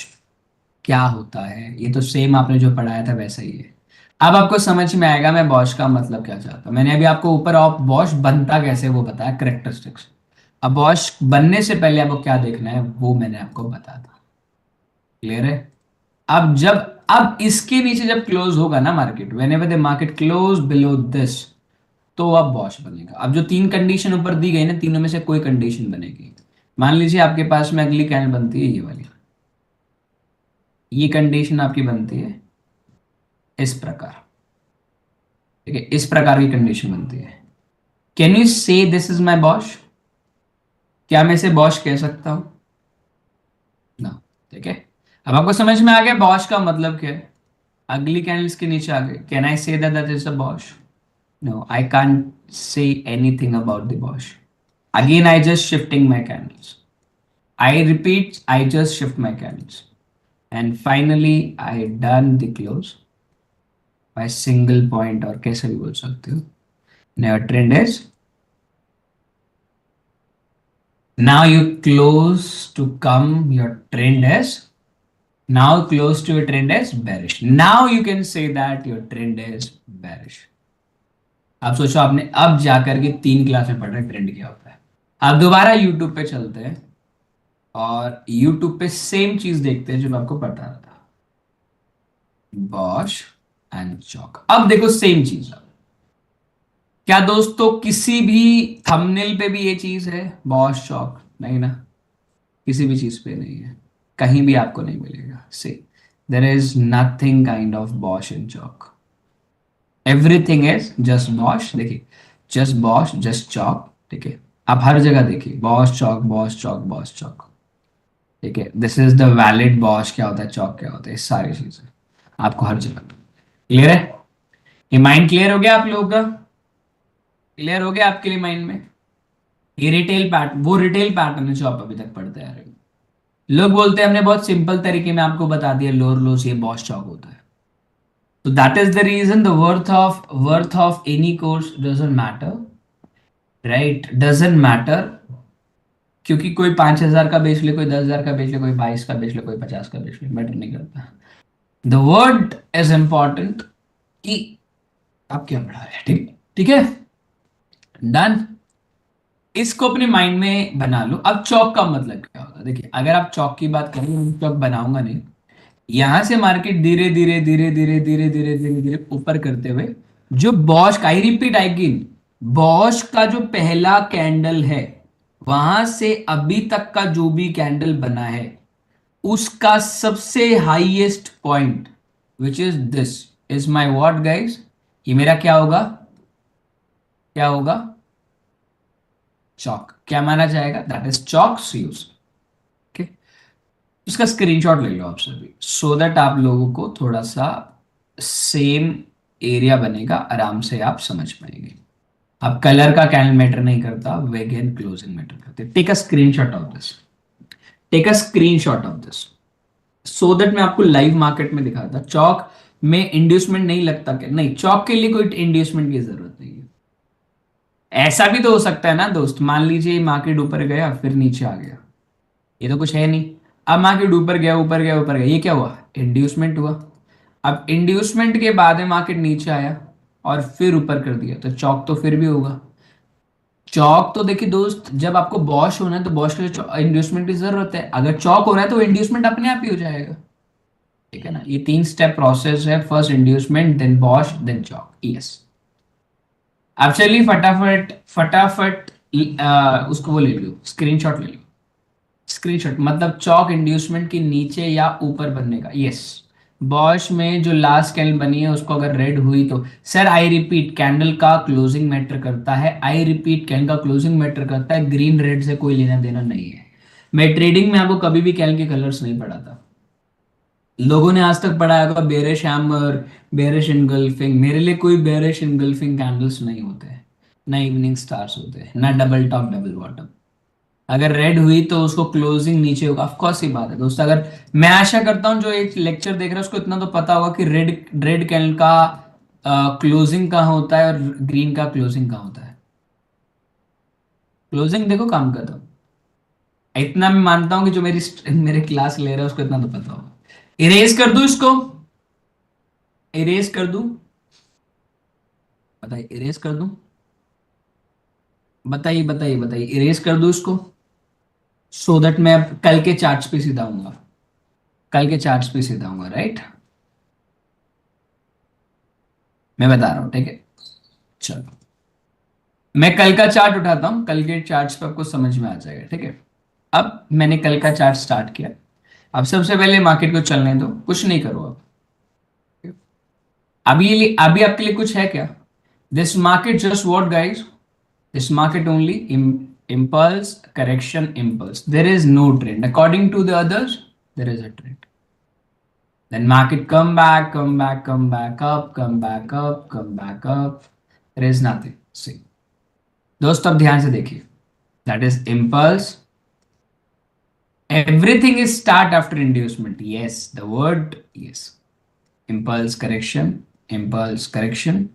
क्या होता है, ये तो सेम आपने जो पढ़ाया था वैसा ही है। अब आपको समझ में आएगा मैं बॉश का मतलब क्या चाहता हूँ। मैंने अभी आपको ऊपर ऑफ बॉश बनता कैसे वो बताया, करेक्टरिस्टिक्स। अब बॉश बनने से पहले आपको क्या देखना है वो मैंने आपको बता था, क्लियर है। अब जब अब इसके नीचे जब क्लोज होगा ना market, when ever the market close below this, तो अब बॉश बनेगा। अब जो तीन कंडीशन ऊपर दी गई ना तीनों में से कोई कंडीशन बनेगी। मान लीजिए आपके पास में अगली कैंडल बनती है ये वाली, ये कंडीशन आपकी बनती है इस प्रकार, ठीक है, इस प्रकार की कंडीशन बनती है। कैन यू से दिस इज माई बॉश? क्या मैं इसे बॉश कह सकता हूं? ना। ठीक है, अब आपको समझ में आ गया बॉश का मतलब क्या है। अगली कैंडल्स के नीचे आ गए, can I say that that is a BOS? No, I can't say anything about the BOS. Again I just shifting my candles, I repeat, I just shift my candles, and finally I done the close by single point, और कैसे भी बोल सकते हो। Now trend is, now you close to come, your trend is, now close to your trend is bearish. Now you can say that your trend is bearish. आप सोचो, आपने अब जाकर के 3 क्लास में पढ़ रहे ट्रेंड क्या होता है। आप दोबारा यूट्यूब पे चलते हैं और यूट्यूब पे सेम चीज देखते हैं जो मैं आपको बता रहा था, बॉश एंड चौक। अब देखो सेम चीज। क्या दोस्तों किसी भी थंबनेल पे भी ये चीज है, बॉश चौक? नहीं ना, किसी भी चीज पे नहीं है, कहीं भी आपको नहीं मिलेगा। से देर is nothing kind of Bosch in Chowk, everything is just Bosch. देखिए, जस्ट बॉश, जस्ट चौक, ठीक है। आप हर जगह देखिए बॉश चौक, बॉश चौक, बॉश चौक, ठीक है। This is the valid Bosch क्या होता है, चौक क्या होता है, सारी चीजें आपको हर जगह। क्लियर है? ये माइंड क्लियर हो गया आप लोगों का? क्लियर हो गया आपके लिए माइंड में? ये रिटेल पैटर्न, वो रिटेल पैटर्न है जो आप अभी तक पढ़ते आ रहे हो। लोग बोलते हैं हमने बहुत सिंपल तरीके में आपको बता दिया, लोअर लोस ये बॉस चौक होता है। तो that is the reason the worth of any course doesn't matter, right? Doesn't matter, क्योंकि कोई 5,000 का बेच ले, कोई 10,000 का बेच ले, कोई 22 का बेच ले, कोई 50 का बेच ले, मैटर नहीं करता। द वर्ड इज इंपॉर्टेंट कि आप क्या पढ़ा रहे हैं, ठीक ठीक है। डन। इसको अपने माइंड में बना लो। अब चौक का मतलब क्या होता है, देखिए अगर आप चौक की बात करें, मैं चौक बनाऊंगा नहीं। यहां से मार्केट धीरे धीरे धीरे धीरे धीरे धीरे धीरे धीरे ऊपर करते हुए, जो बॉश का, आई रिपीट अगेन, बॉश का जो पहला कैंडल है, वहां से अभी तक का जो भी कैंडल बना है, उसका सबसे highest point which is this is my what guys, ये मेरा क्या होगा, क्या होगा, चौक। क्या माना जाएगा? That is Chowk Zeus. Okay, इसका स्क्रीनशॉट ले लो आप सभी, सो दैट आप लोगों को थोड़ा सा सेम एरिया बनेगा, आराम से आप समझ पाएंगे। अब कलर का कैंडल मैटर नहीं करता, वेगन क्लोजिंग मैटर करते। Take a screenshot of this, take a screenshot of this, so that मैं आपको लाइव मार्केट में दिखाता। चौक में इंड्यूसमेंट नहीं लगता क्या? नहीं, चौक के लिए कोई इंड्यूसमेंट की जरूरत नहीं है। ऐसा भी तो हो सकता है ना दोस्त, मान लीजिए मार्केट ऊपर गया फिर नीचे आ गया, ये तो कुछ है नहीं। अब मार्केट ऊपर गया, ऊपर गया, ऊपर गया, ये क्या हुआ? इंड्यूसमेंट हुआ। अब इंड्यूसमेंट के बाद में मार्केट नीचे आया और फिर ऊपर कर दिया, तो चौक तो फिर भी होगा। चौक तो देखिए दोस्त, जब आपको बॉश होना है तो बॉश के लिए इंड्यूसमेंट की जरूरत है। अगर चौक हो रहा है तो इंड्यूसमेंट अपने आप ही हो जाएगा, ठीक है ना। ये 3 स्टेप प्रोसेस है, first inducement, then BOS, then CHoCH. Yes. अब चलिए फटाफट फटाफट उसको वो ले लो, स्क्रीनशॉट ले लो। स्क्रीनशॉट मतलब चौक इंड्यूसमेंट के नीचे या ऊपर बनने का। यस, बॉश में जो लास्ट कैंडल बनी है उसको अगर रेड हुई तो सर, आई रिपीट, कैंडल का क्लोजिंग मैटर करता है। आई रिपीट, कैंडल का क्लोजिंग मैटर करता है, ग्रीन रेड से कोई लेना देना नहीं है। मैं ट्रेडिंग में आपको कभी भी कैंडल के कलर्स नहीं पढ़ाता। लोगों ने आज तक पढ़ा होगा बेरिश हैमर, बेरिश इनगल्फिंग। मेरे लिए कोई बेरिश इनगल्फिंग कैंडल्स नहीं होते हैं, ना इवनिंग स्टार्स होते हैं, ना डबल टॉप डबल बॉटम। अगर रेड हुई तो उसको क्लोजिंग नीचे होगा, ऑफ कोर्स ही बात है दोस्त। अगर, मैं आशा करता हूं जो एक लेक्चर देख रहा है उसको इतना तो पता होगा कि रेड रेड कैंडल का क्लोजिंग कहाँ होता है और ग्रीन का क्लोजिंग कहाँ होता है। क्लोजिंग देखो काम करता हूँ, इतना मैं मानता हूं कि जो मेरे क्लास ले रहा है उसको इतना तो पता होगा। इरेज कर दूं इसको? इरेज कर दूं? बताइए, इरेज कर दूं? बताइए बताइए बताइए, इरेज कर दूं इसको, सो दैट मैं कल के चार्ट्स पे सीधा आऊंगा, कल के चार्ट्स पे सीधा आऊंगा, राइट? मैं बता रहा हूं, ठीक है। चलो, मैं कल का चार्ट उठाता हूं, कल के चार्ट्स पे आपको समझ में आ जाएगा, ठीक है। अब मैंने कल का चार्ट स्टार्ट किया, अब सबसे पहले मार्केट को चलने दो, कुछ नहीं करो अब। अभी आपके लिए कुछ है क्या? This market just what guys? This market only impulse correction impulse. There is no trend according to the others. There is a trend. Then market come back, come back, come back up, come back up, come back up. There is nothing. See, दोस्तों अब ध्यान से देखिए. That is impulse. Everything is start after inducement. Yes, the word yes. Impulse correction, impulse correction,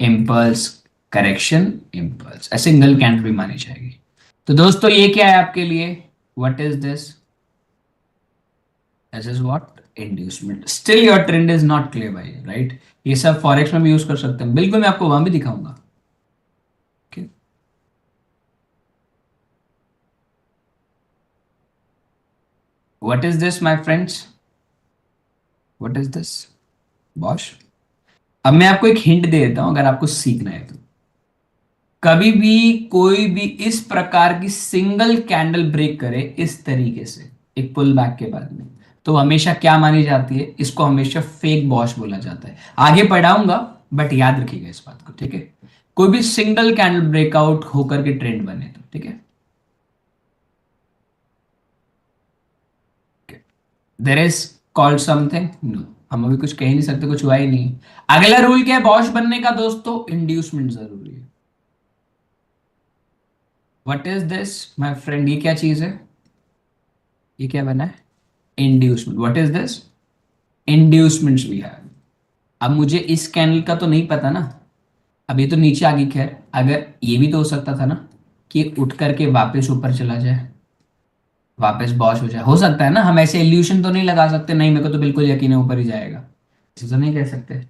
impulse correction, impulse. A single candle भी मानी जाएगी. तो दोस्तों ये क्या है आपके लिए? What is this? This is what? Inducement. Still your trend is not clear भाई, right? ये सब फॉरेक्स में भी यूज कर सकते हैं, बिल्कुल मैं आपको वहां भी दिखाऊंगा. Okay. What is this my friends? What is this? Bosch. अब मैं आपको एक हिंट दे देता हूं अगर आपको सीखना है तो. कभी भी कोई भी इस प्रकार की सिंगल कैंडल ब्रेक करे इस तरीके से एक पुल बैक के बाद में, तो हमेशा क्या मानी जाती है? इसको हमेशा फेक बॉश बोला जाता है. आगे पढ़ाऊंगा बट याद रखिएगा इस बात को, ठीक है? कोई भी सिंगल कैंडल ब्रेकआउट होकर के ट्रेंड बने तो, ठीक है? There is called something? No, हम अभी कुछ कह नहीं सकते, कुछ हुआ ही नहीं. अगला रूल क्या है बॉश बनने का दोस्तों? इंड्यूसमेंट जरूरी है. What is this my friend? ये क्या चीज है? ये क्या बना है? Inducement. What is this? Inducements we have. अब मुझे इस कैंडल का तो नहीं पता ना. अब ये तो नीचे आ गई, खैर अगर ये भी तो हो सकता था ना कि उठ करके वापस ऊपर चला जाए, वापस बॉश हो जाए. हो सकता है ना, हम ऐसे इल्यूशन तो नहीं लगा सकते नहीं मेरे को तो बिल्कुल यकीन है ऊपर ही जाएगा, ऐसे तो नहीं कह सकते.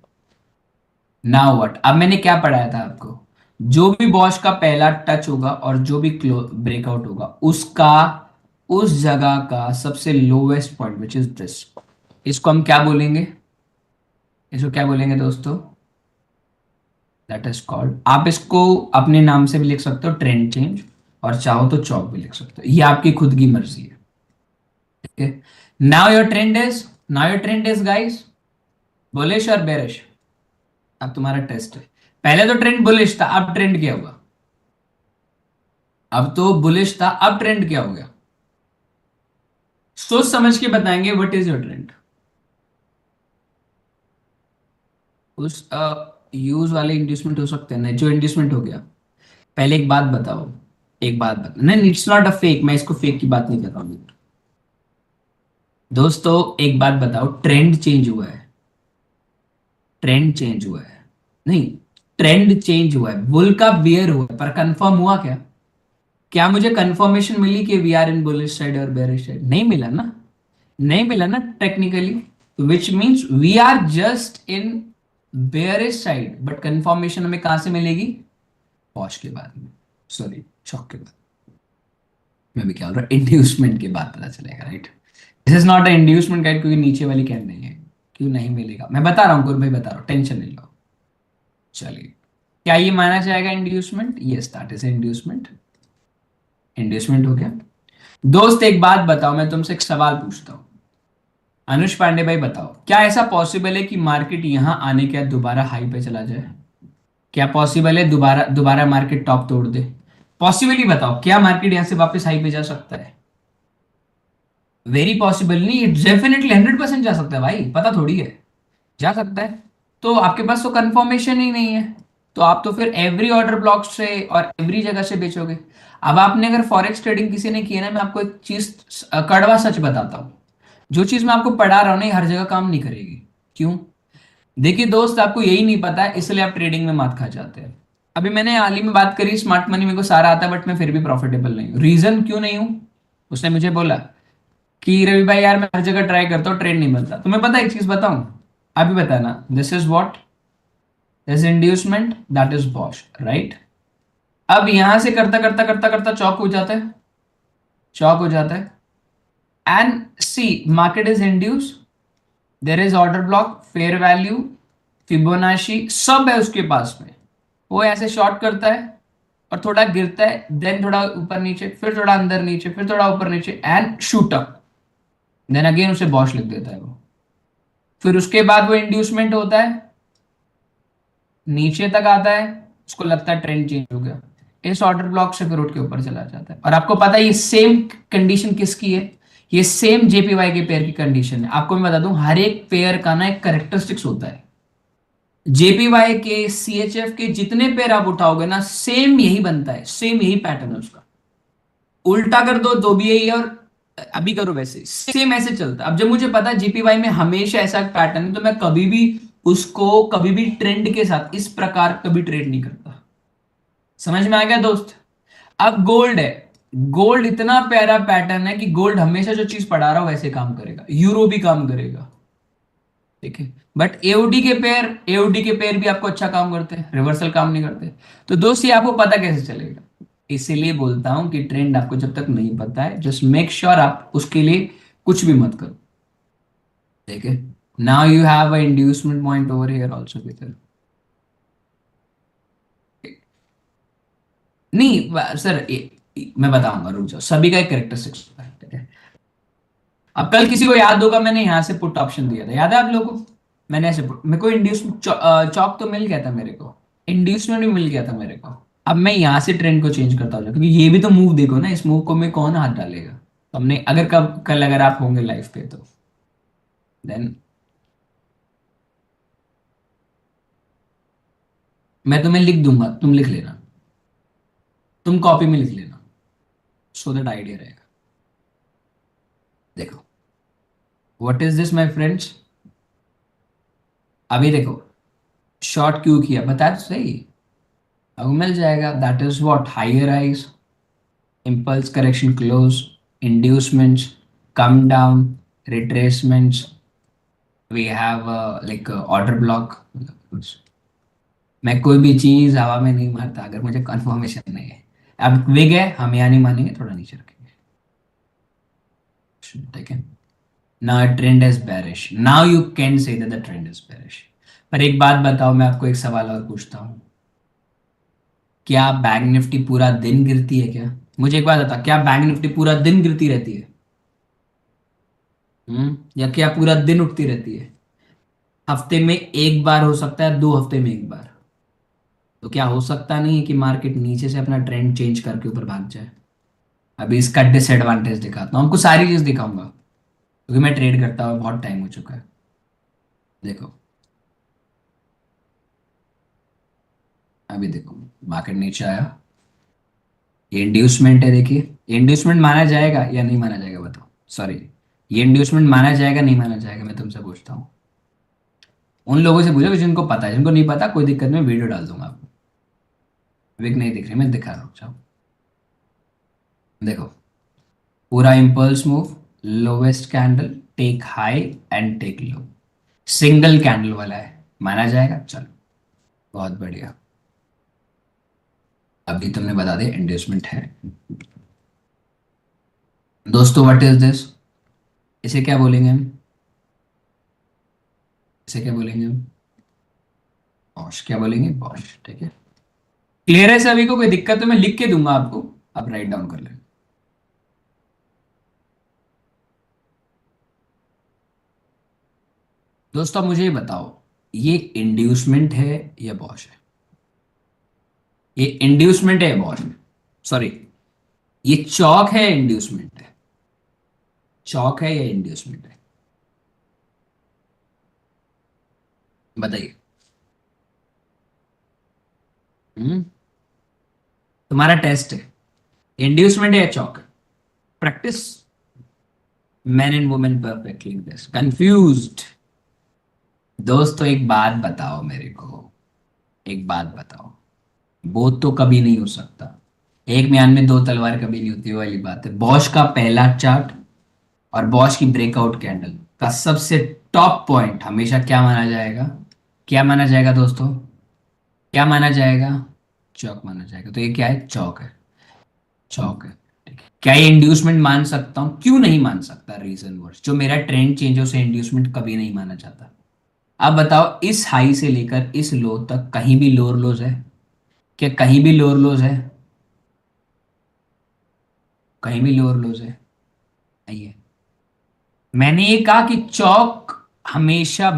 Now what? अब मैंने क्या पढ़ाया था आपको? जो भी बॉश का पहला टच होगा और जो भी ब्रेकआउट होगा उसका उस जगह का सबसे lowest point which is this, इसको हम क्या बोलेंगे? इसको क्या बोलेंगे दोस्तों? दैट इज कॉल्ड, आप इसको अपने नाम से भी लिख सकते हो ट्रेंड चेंज, और चाहो तो चौक भी लिख सकते हो, ये आपकी खुद की मर्जी है. ठीक है. Now your trend is guys bullish और बेरिश. अब तुम्हारा टेस्ट है. पहले तो ट्रेंड बुलिश था, अब ट्रेंड क्या हुआ? अब तो बुलिश था, अब ट्रेंड क्या हो गया? सोच समझ के बताएंगे व्हाट इज योर ट्रेंड. उस यूज वाले इंड्यूसमेंट हो सकते हैं ना, जो इंड्यूसमेंट हो गया. पहले एक बात बताओ, एक बात बता, नहीं इट्स नॉट अ फेक, मैं इसको फेक की बात नहीं कर रहा हूं दोस्तों. एक बात बताओ, ट्रेंड चेंज हुआ है, ट्रेंड चेंज हुआ है, नहीं ट्रेंड चेंज हुआ है, बुल का बियर हुआ है, पर कंफर्म हुआ क्या? क्या मुझे कंफर्मेशन मिली कि we are in bullish side और बेरिश साइड? नहीं मिला ना, नहीं मिला ना technically. Which means we are just in bearish side, but confirmation हमें कहां से मिलेगी? वॉश के बाद में, सॉरी शॉक के बाद. मैं भी क्या बोल रहा हूँ, इंड्यूसमेंट के बाद पता चलेगा, right? This is not a inducement guide, क्योंकि नीचे वाली कैंड नहीं है. क्यों नहीं मिलेगा मैं बता रहा हूँ गुरु भाई, बता रहा हूँ, टेंशन नहीं लो. चलिए, क्या ये माना जाएगा inducement? Yes that is inducement. Inducement हो गया. दोस्त एक बात बताओ, मैं तुमसे एक सवाल पूछता हूँ. अनुष पांडे भाई बताओ, क्या ऐसा पॉसिबल है कि मार्केट यहां आने के बाद दोबारा हाई पे चला जाए? क्या पॉसिबल है दोबारा दोबारा मार्केट टॉप तोड़ दे? पॉसिबली बताओ, क्या मार्केट यहां से वापस हाई पे जा सकता है? वेरी पॉसिबल नहीं, इट डेफिनेटली 100% जा सकता है भाई, पता थोड़ी है. जा सकता है. तो आपके पास तो कंफर्मेशन ही नहीं है, तो आप तो फिर एवरी ऑर्डर ब्लॉक से और एवरी जगह से बेचोगे. अब आपने अगर फॉरेक्स ट्रेडिंग किसी ने की है ना, मैं आपको एक चीज कड़वा सच बताता हूँ, जो चीज मैं आपको पढ़ा रहा हूँ ना, ये हर जगह काम नहीं करेगी. क्यों? देखिए दोस्त, आपको यही नहीं पता है इसलिए आप ट्रेडिंग में मात खा जाते हैं. अभी मैंने हाल ही में बात करी, स्मार्ट मनी मेरे को सारा आता है बट मैं फिर भी प्रॉफिटेबल नहीं हूँ. रीजन क्यों नहीं हूं? उसने मुझे बोला कि रवि भाई यार मैं हर जगह ट्राई करता हूँ, ट्रेंड नहीं बनता. तुम्हें पता है एक चीज बताऊं? अभी बताना. This is what? This inducement, that is Bosch, right? अब यहां से करता करता करता करता चौक हो जाता है, चौक हो जाता है. And see market is induce, there is order block, fair value, Fibonacci सब है उसके पास में. वो ऐसे शॉर्ट करता है और थोड़ा गिरता है, देन थोड़ा ऊपर नीचे, फिर थोड़ा अंदर नीचे, फिर थोड़ा ऊपर नीचे, and shoot up. Then again उसे बॉश लिख देता है वो। फिर उसके बाद वो इंड्यूसमेंट होता है, नीचे तक आता है, उसको लगता है ट्रेंड चेंज हो गया, इस ऑर्डर ब्लॉक से फिर उठ के ऊपर चला जाता है। और आपको पता है ये सेम कंडीशन किसकी है, ये सेम जेपीवाई के पेयर की कंडीशन है। आपको मैं बता दूं हर एक पेयर का ना एक करेक्टरिस्टिक्स होता है। जेपीवाई के सीएचएफ के जितने पेयर आप उठाओगे ना सेम यही बनता है, सेम यही पैटर्न है उसका। उल्टा कर दो तो भी यही है, और अभी करो वैसे सेम ऐसे चलता है। अब जब मुझे पता है जीपीवाई में हमेशा ऐसा पैटर्न है, तो मैं कभी भी उसको कभी भी ट्रेंड के साथ इस प्रकार कभी ट्रेड नहीं करता। समझ में आ गया दोस्त? अब गोल्ड है, गोल्ड इतना प्यारा पैटर्न है कि गोल्ड हमेशा जो चीज पढ़ा रहा हो वैसे काम करेगा, यूरो भी काम करेगा, ठीक है। बट एओडी के पेयर भी आपको अच्छा काम करते हैं, रिवर्सल काम नहीं करते। तो दोस्त ये आपको पता कैसे चलेगा? इसीलिए बोलता हूं कि ट्रेंड आपको जब तक नहीं पता है, जस्ट मेक श्योर आप उसके लिए कुछ भी मत करो, ठीक है। Now you have a inducement point over here also with, नहीं सर मैं बताऊंगा, रुक जाओ, सभी का एक कैरेक्टरिस्टिक्स होता है, ठीक है। अब कल किसी को याद होगा मैंने यहाँ से पुट ऑप्शन दिया था, याद है आप लोगों को? मैंने ऐसे पुट, मेरे को इंड्यूस चौक तो मिल गया था मेरे को, इंड्यूसमेंट भी मिल गया था मेरे को। अब मैं यहाँ से ट्रेंड को चेंज करता हूँ, क्योंकि ये भी तो मूव देखो ना, इस मूव को मैं कौन हाथ डालेगा? तो हमने अगर कब कल अगर आप होंगे लाइफ पे तो देन मैं तुम्हें लिख दूंगा, तुम लिख लेना, तुम कॉपी में लिख लेना, सो दैट आइडिया रहेगा। देखो, what is this my friends? अभी देखो, शॉर्ट क्यों किया बता तो सही। अब मिल जाएगा, that is what higher rise, impulse correction close, inducements, come down, retracements. We have like order block. मैं कोई भी चीज हवा में नहीं मारता अगर मुझे कंफर्मेशन नहीं है। अब विग है, हम यहाँ नहीं मानेंगे, थोड़ा नीचे रखेंगे, ठीक है। Now a trend is bearish. Now you can say that the trend is bearish. पर एक बात बताओ, मैं आपको एक सवाल और पूछता हूँ, क्या बैंक निफ्टी पूरा दिन गिरती है क्या? मुझे एक बात बता, क्या बैंक निफ्टी पूरा दिन गिरती रहती है? या क्या पूरा दिन उठती रहती है? हफ्ते में एक बार हो सकता है, 2 हफ्ते में एक बार। तो क्या हो सकता नहीं है कि मार्केट नीचे से अपना ट्रेंड चेंज करके ऊपर भाग जाए? अभी इसका डिसएडवांटेज दिखाता हूँ आपको, सारी चीज दिखाऊंगा क्योंकि मैं ट्रेड करता हुआ बहुत टाइम हो चुका है। देखो, अभी देखो, मार्केट नीचे आया, ये इंड्यूसमेंट है, देखिए। इंड्यूसमेंट माना जाएगा या नहीं माना जाएगा बताओ, सॉरी, ये इंड्यूसमेंट माना जाएगा नहीं माना जाएगा, मैं तुमसे पूछता हूँ। उन लोगों से पूछो जिनको पता है, जिनको नहीं पता कोई दिक्कत नहीं, वीडियो डाल दूंगा आपको। विक नहीं दिख रही, मैं दिखा रहा हूँ, चलो। देखो, पूरा impulse move, lowest candle, take high and take low, single candle वाला है, माना जाएगा, चलो, बहुत बढ़िया। अभी तुमने बता दिया इंडस्टमेंट है। दोस्तों, व्हाट इज दिस? इसे क्या बोलेंगे हम? इसे क्या बोलेंगे हम? बॉश, क्या बोलेंगे? बॉश, ठीक है। क्लियर है सभी को? कोई दिक्कत तो मैं लिख के दूंगा आपको, आप राइट डाउन कर लें। दोस्तों अब मुझे ये बताओ, ये इंड्यूसमेंट है या बॉश है? ये इंड्यूसमेंट है या बॉश है? सॉरी, ये चौक है, इंड्यूसमेंट है? चौक है या इंड्यूसमेंट है? बताइए। हम्म तुम्हारा टेस्ट है, इंड्यूसमेंट है या चौक है? Practice. Man and women perfectly this confused. दोस्तों एक बात बताओ मेरे को, एक बात बताओ, बोथ तो कभी नहीं हो सकता, एक म्यान में दो तलवार कभी नहीं होती, वो वाली बात है। बॉश का पहला चार्ट और बॉश की ब्रेकआउट कैंडल का सबसे टॉप पॉइंट हमेशा क्या माना जाएगा? क्या माना जाएगा दोस्तों? क्या माना जाएगा? चौक माना जाएगा। तो ये क्या है? चौक है, चौक है, ठीक है। क्या ये इंड्यूसमेंट मान सकता हूं? क्यों नहीं मान सकता? रीजन वर्स, जो मेरा ट्रेंड चेंज है उसे इंड्यूसमेंट कभी नहीं माना जाता। अब बताओ, इस हाई से लेकर इस लो तक कहीं भी लोअर लोज है? क्या कहीं भी लोअर लोज है? कहीं भी लोअर लोज है? नहीं है। मैंने ये कहा कि चौक हमेशा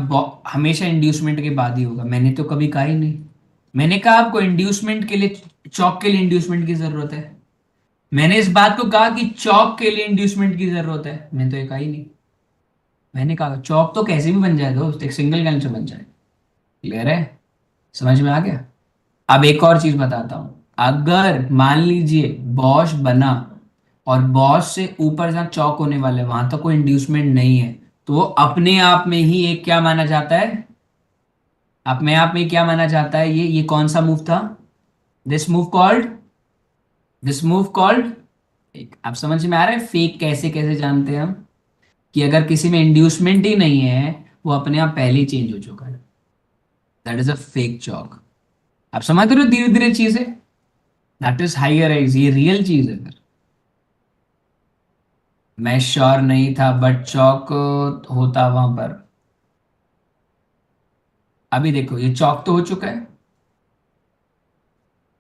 हमेशा इंड्यूसमेंट के बाद ही होगा, मैंने तो कभी कहा ही नहीं। मैंने कहा आपको इंड्यूसमेंट के लिए, चौक के लिए इंड्यूसमेंट की जरूरत है। मैंने इस बात को कहा कि चौक के लिए इंड्यूसमेंट की जरूरत है, मैंने तो ये कहा ही नहीं। मैंने कहा चौक तो कैसे भी बन जाए दोस्त, एक सिंगल लाइन से बन जाए। क्लियर है? समझ में आ गया? अब एक और चीज बताता हूं। अगर मान लीजिए बॉश बना और बॉश से ऊपर जहां चौक होने वाला है वहां तो कोई इंड्यूसमेंट नहीं है, तो वो अपने आप में ही एक क्या माना जाता है? अपने आप में क्या माना जाता है? ये कौन सा मूव था? This move called, this move called fake. आप समझ में आ रहा है फेक कैसे कैसे जानते हैं हम? कि अगर किसी में इंड्यूसमेंट ही नहीं है, वो अपने आप पहले ही चेंज हो चुका है, दैट इज अ फेक चौक। आप समझ रहे हो धीरे धीरे चीजें? दैट इज हाइयर एज, ये रियल चीज है फिर। मैं श्योर नहीं था बट चौक होता वहां पर। अभी देखो ये चौक तो हो चुका है,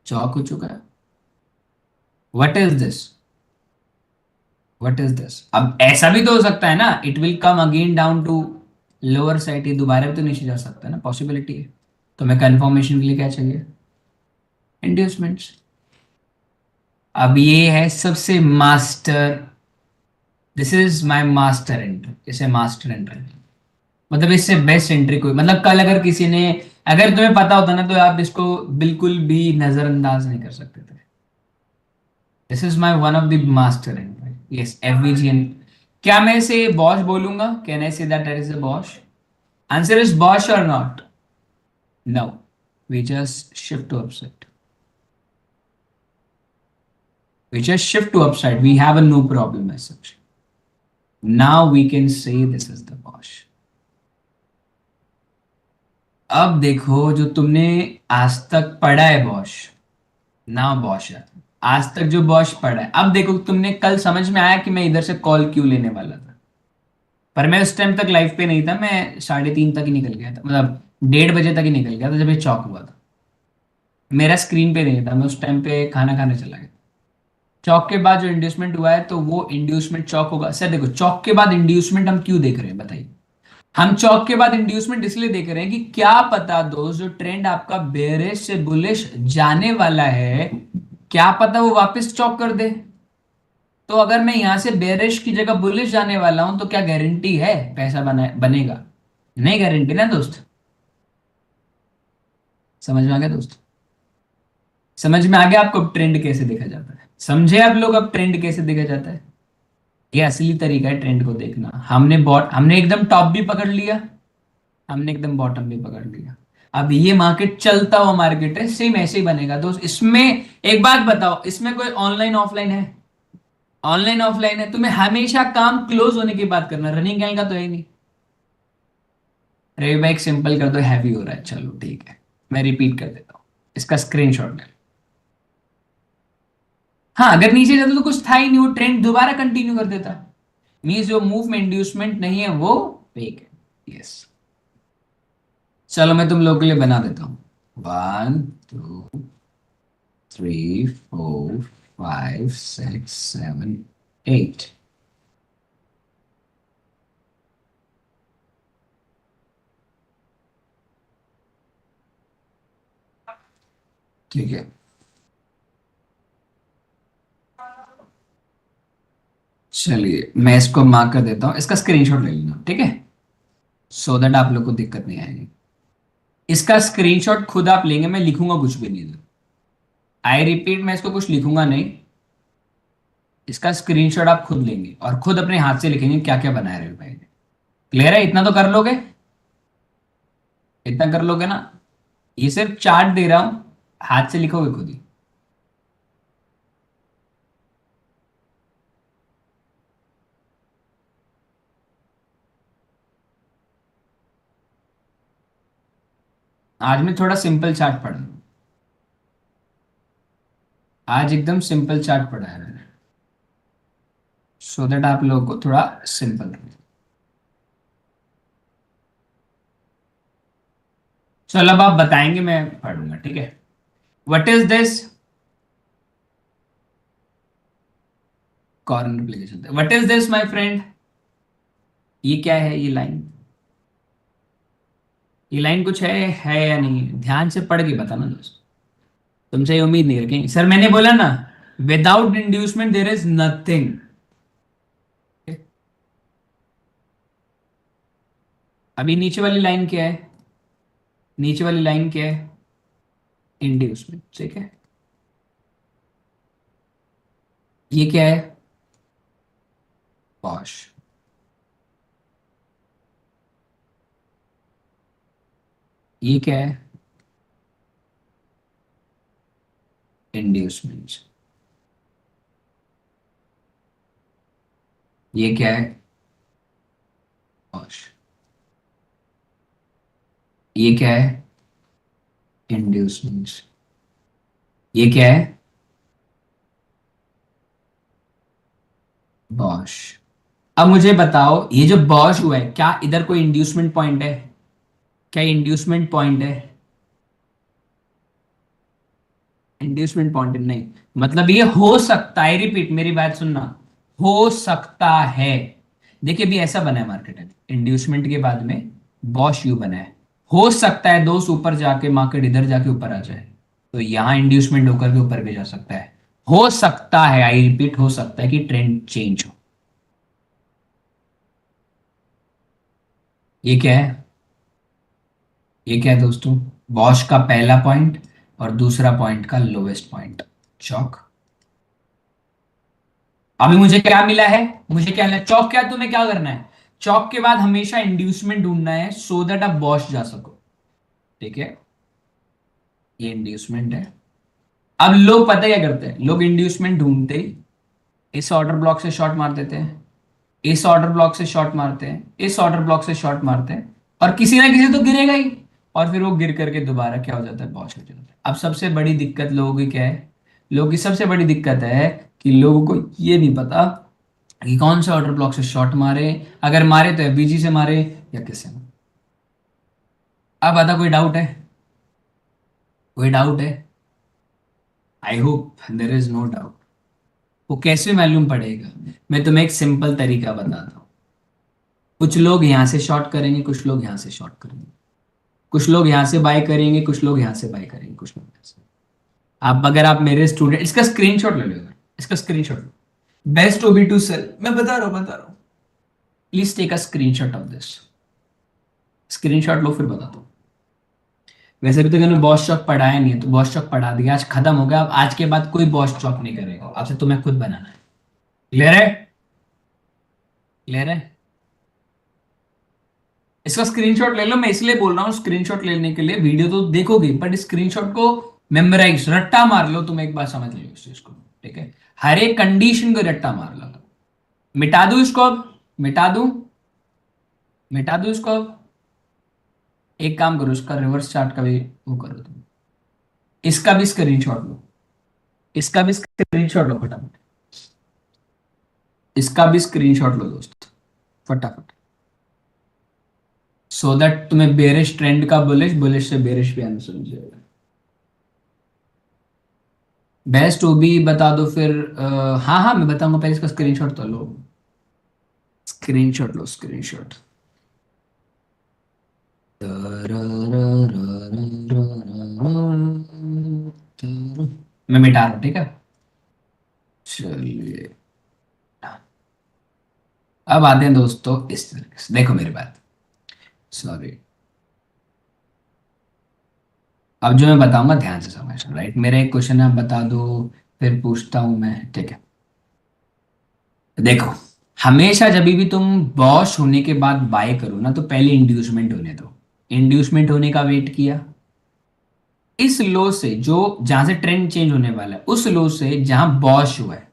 चौक हो चुका है। What is this? What is this? अब ऐसा भी तो हो सकता है ना, it will come again down to lower side, ये दोबारा भी तो नीचे जा सकता है ना, पॉसिबिलिटी है। तो मैं कंफर्मेशन के लिए क्या चाहिए? इंड्यूसमेंट्स। अब ये है सबसे master, this is my master entry, इसे मास्टर एंट्री, मतलब इससे बेस्ट एंट्री कोई, मतलब कल अगर किसी ने, अगर तुम्हें पता होता ना तो आप इसको बिल्कुल भी नजरअंदाज नहीं कर सकते थे। This is my one of the master entry, yes FVGN. क्या मैं इसे बॉश बोलूंगा? Can I say that that is a BOS? Answer is BOS और not? No, we just shift to upside, we just shift to upside, we have a no problem as such. Now we can say this is the Bosch. अब देखो जो तुमने आज तक पढ़ा है बॉश, ना बॉश है, आज तक जो बॉश पढ़ा है, अब देखो तुमने कल समझ में आया कि मैं इधर से कॉल क्यों लेने वाला था। पर मैं उस टाइम तक लाइफ पे नहीं था, मैं 3:30 तक ही निकल गया था, मतलब 1:30 बजे तक ही निकल गया था जब ये चौक हुआ था। मेरा स्क्रीन पे नहीं था, मैं उस टाइम पे खाना खाने चला गया। चौक के बाद जो इंड्यूसमेंट हुआ है तो वो इंड्यूसमेंट चौक होगा सर। देखो चौक के बाद इंड्यूसमेंट हम क्यों देख रहे हैं बताइए? हम चौक के बाद इंड्यूसमेंट इसलिए देख रहे हैं कि क्या पता दोस्त जो ट्रेंड आपका बेरिश से बुलिश जाने वाला है, क्या पता वो वापस चौक कर दे। तो अगर मैं यहां से बेरिश की जगह बुलिश जाने वाला हूं तो क्या गारंटी है पैसा बनेगा? नहीं गारंटी ना दोस्त। समझ में आ गया दोस्त? समझ में आ गया आपको अब ट्रेंड कैसे देखा जाता है? समझे आप लोग अब ट्रेंड कैसे देखा जाता है? ये असली तरीका है ट्रेंड को देखना। हमने एकदम टॉप भी पकड़ लिया, हमने एकदम बॉटम भी पकड़ लिया। अब ये मार्केट चलता हुआ मार्केट है, सेम ऐसे ही बनेगा दोस्त। इसमें एक बात बताओ, इसमें कोई ऑनलाइन ऑफलाइन है? ऑनलाइन ऑफलाइन है, तुम्हें हमेशा काम क्लोज होने की बात करना, रनिंग कैंडल का तो है ही नहीं। रवि भाई एक सिंपल कर दो, हैवी हो रहा है, चलो ठीक है, मैं रिपीट कर देता हूँ, इसका स्क्रीनशॉट ले। हाँ अगर नीचे जाता तो कुछ था ही नहीं, वो ट्रेंड दोबारा कंटिन्यू कर देता। मीन्स जो मूव में इंड्यूसमेंट नहीं है वो फेक है। यस, चलो मैं तुम लोग के लिए बना देता हूँ। 1 2 3 4 5 6 7 8। ठीक है, चलिए मैं इसको मार्क कर देता हूँ, इसका स्क्रीनशॉट ले लेना ठीक है, सो दैट आप लोग को दिक्कत नहीं आएगी। इसका स्क्रीनशॉट खुद आप लेंगे, मैं लिखूंगा कुछ भी नहीं। आई रिपीट, मैं इसको कुछ लिखूंगा नहीं, इसका स्क्रीनशॉट आप खुद लेंगे और खुद अपने हाथ से लिखेंगे क्या क्या बनाया रहे भाई ने। क्लियर है? इतना तो कर लोगे? इतना कर लोगे ना? ये सिर्फ चार्ट दे रहा हूं, हाथ से लिखोगे खुद ही। आज मैं थोड़ा सिंपल चार्ट पढ़ा हूं। आज एकदम सिंपल चार्ट पढ़ा है मैंने, सो दैट आप लोगों को थोड़ा सिंपल रहे। चलो अब आप बताएंगे, मैं पढ़ूंगा ठीक है। What is this? Corner application, what is this my friend? ये क्या है, ये लाइन कुछ है या नहीं, ध्यान से पढ़ के बताना दोस्त। तुमसे ये उम्मीद नहीं रखेंगे सर, मैंने बोला ना, without inducement there is nothing. अभी नीचे वाली लाइन क्या है, नीचे वाली लाइन क्या है, इंड्यूसमेंट, ठीक है। ये क्या है, पॉश। ये क्या है, इंड्यूसमेंट। ये क्या है, पॉश। ये क्या है, इंड्यूसमेंट। ये क्या है, बॉश। अब मुझे बताओ, ये जो बॉश हुआ है, क्या इधर कोई इंड्यूसमेंट पॉइंट है, क्या इंड्यूसमेंट पॉइंट है, इंड्यूसमेंट पॉइंट नहीं। मतलब ये हो सकता है, रिपीट मेरी बात सुनना, हो सकता है। देखिए भी ऐसा बना है मार्केट में, इंड्यूसमेंट के बाद में बॉश यू बना है, हो सकता है दोस्त ऊपर जाके मार्केट इधर जाके ऊपर आ जाए, तो यहां इंड्यूसमेंट होकर के ऊपर भी जा सकता है। हो सकता है, आई रिपीट, हो सकता है कि ट्रेंड चेंज हो। ये क्या है, ये क्या है दोस्तों, बॉश का पहला पॉइंट और दूसरा पॉइंट का लोवेस्ट पॉइंट, चौक। अभी मुझे क्या मिला है, मुझे क्या मिला, चौक क्या, तुम्हें क्या करना है, चौक के बाद हमेशा इंड्यूसमेंट ढूंढना है सो दैट आप बॉश जा सको, ठीक है। ये इंड्यूसमेंट है। अब लोग पता क्या करते हैं, लोग इंड्यूसमेंट ढूंढते ही इस ऑर्डर ब्लॉक से शॉर्ट मार देते हैं, इस ऑर्डर ब्लॉक से शॉर्ट मारते हैं, इस ऑर्डर ब्लॉक से शॉर्ट मारते हैं, और किसी ना किसी तो गिरेगा ही, और फिर वो गिर करके दोबारा क्या हो जाता है, बॉश हो जाता है। अब सबसे बड़ी दिक्कत लोगों की क्या है, लोगों की सबसे बड़ी दिक्कत है कि लोगों को ये नहीं पता कि कौन से ऑर्डर ब्लॉक से शॉर्ट मारे, अगर मारे तो एफबीजी से मारे या किससे मारे। अब बता, कोई डाउट है, कोई डाउट है, I hope there is no doubt. वो कैसे मालूम पड़ेगा, मैं तुम्हें एक सिंपल तरीका बताता हूँ। कुछ लोग यहां से शॉर्ट करेंगे, कुछ लोग यहां से शॉर्ट करेंगे, कुछ लोग यहां से बाय करेंगे, कुछ लोग यहां से बाय करेंगे, कुछ लोग यहां से। आप अगर आप मेरे स्टूडेंट, इसका स्क्रीनशॉट ले लो, इसका स्क्रीनशॉट लो, बेस्ट ओबी टू सेल, मैं बता रहा हूँ, please take a screenshot of this, screenshot लो फिर बताता हूँ। वैसे भी तो मैंने बॉस चौक पढ़ाया नहीं है, तो बॉस चौक पढ़ा दिया, आज खत्म हो गया, अब आज के बाद कोई बॉस चौक नहीं करेगा आपसे, तुम्हें खुद बनाना है। क्लियर है, क्लियर है। इसका स्क्रीनशॉट ले लो, मैं इसलिए बोल रहा हूँ स्क्रीनशॉट लेने के लिए, वीडियो तो देखोगे बट स्क्रीनशॉट को मेमोराइज, रट्टा मार लो, तुम एक बार समझ लो इस चीज को, ठीक है। हर एक कंडीशन को रट्टा मार लो। मिटा दूं इसको अब, मिटा दूं, मिटा दूं इसको अब। एक काम करो, इसका रिवर्स चार्ट का भी वो करो तुम, इसका भी स्क्रीनशॉट लो, इसका भी स्क्रीनशॉट लो फटाफट, इसका भी स्क्रीनशॉट लो दोस्त, फटाफट, सो दैट तुम्हें बेरिश ट्रेंड का बुलिश, बुलिश से बेरिश भी आना समझ जाएगा। बेस्ट ओबी बता दो फिर, हाँ हाँ मैं बताऊंगा, पहले इसका स्क्रीनशॉट तो लो, स्क्रीनशॉट लो, स्क्रीनशॉट। मैं मिटा रहा हूं, ठीक है। चलिए, अब आते हैं दोस्तों इस तरीके से, देखो मेरी बात, सॉरी। अब जो मैं बताऊंगा ध्यान से समझना, राइट, मेरा एक क्वेश्चन है, आप बता दो, फिर पूछता हूं मैं, ठीक है। देखो, हमेशा जब भी तुम बॉश होने के बाद बाय करो ना, तो पहले इंड्यूसमेंट होने दो, इंड्यूसमेंट होने का वेट किया, इस लो से जो, जहां से ट्रेंड चेंज होने वाला है, उस लो से जहां बॉश हुआ है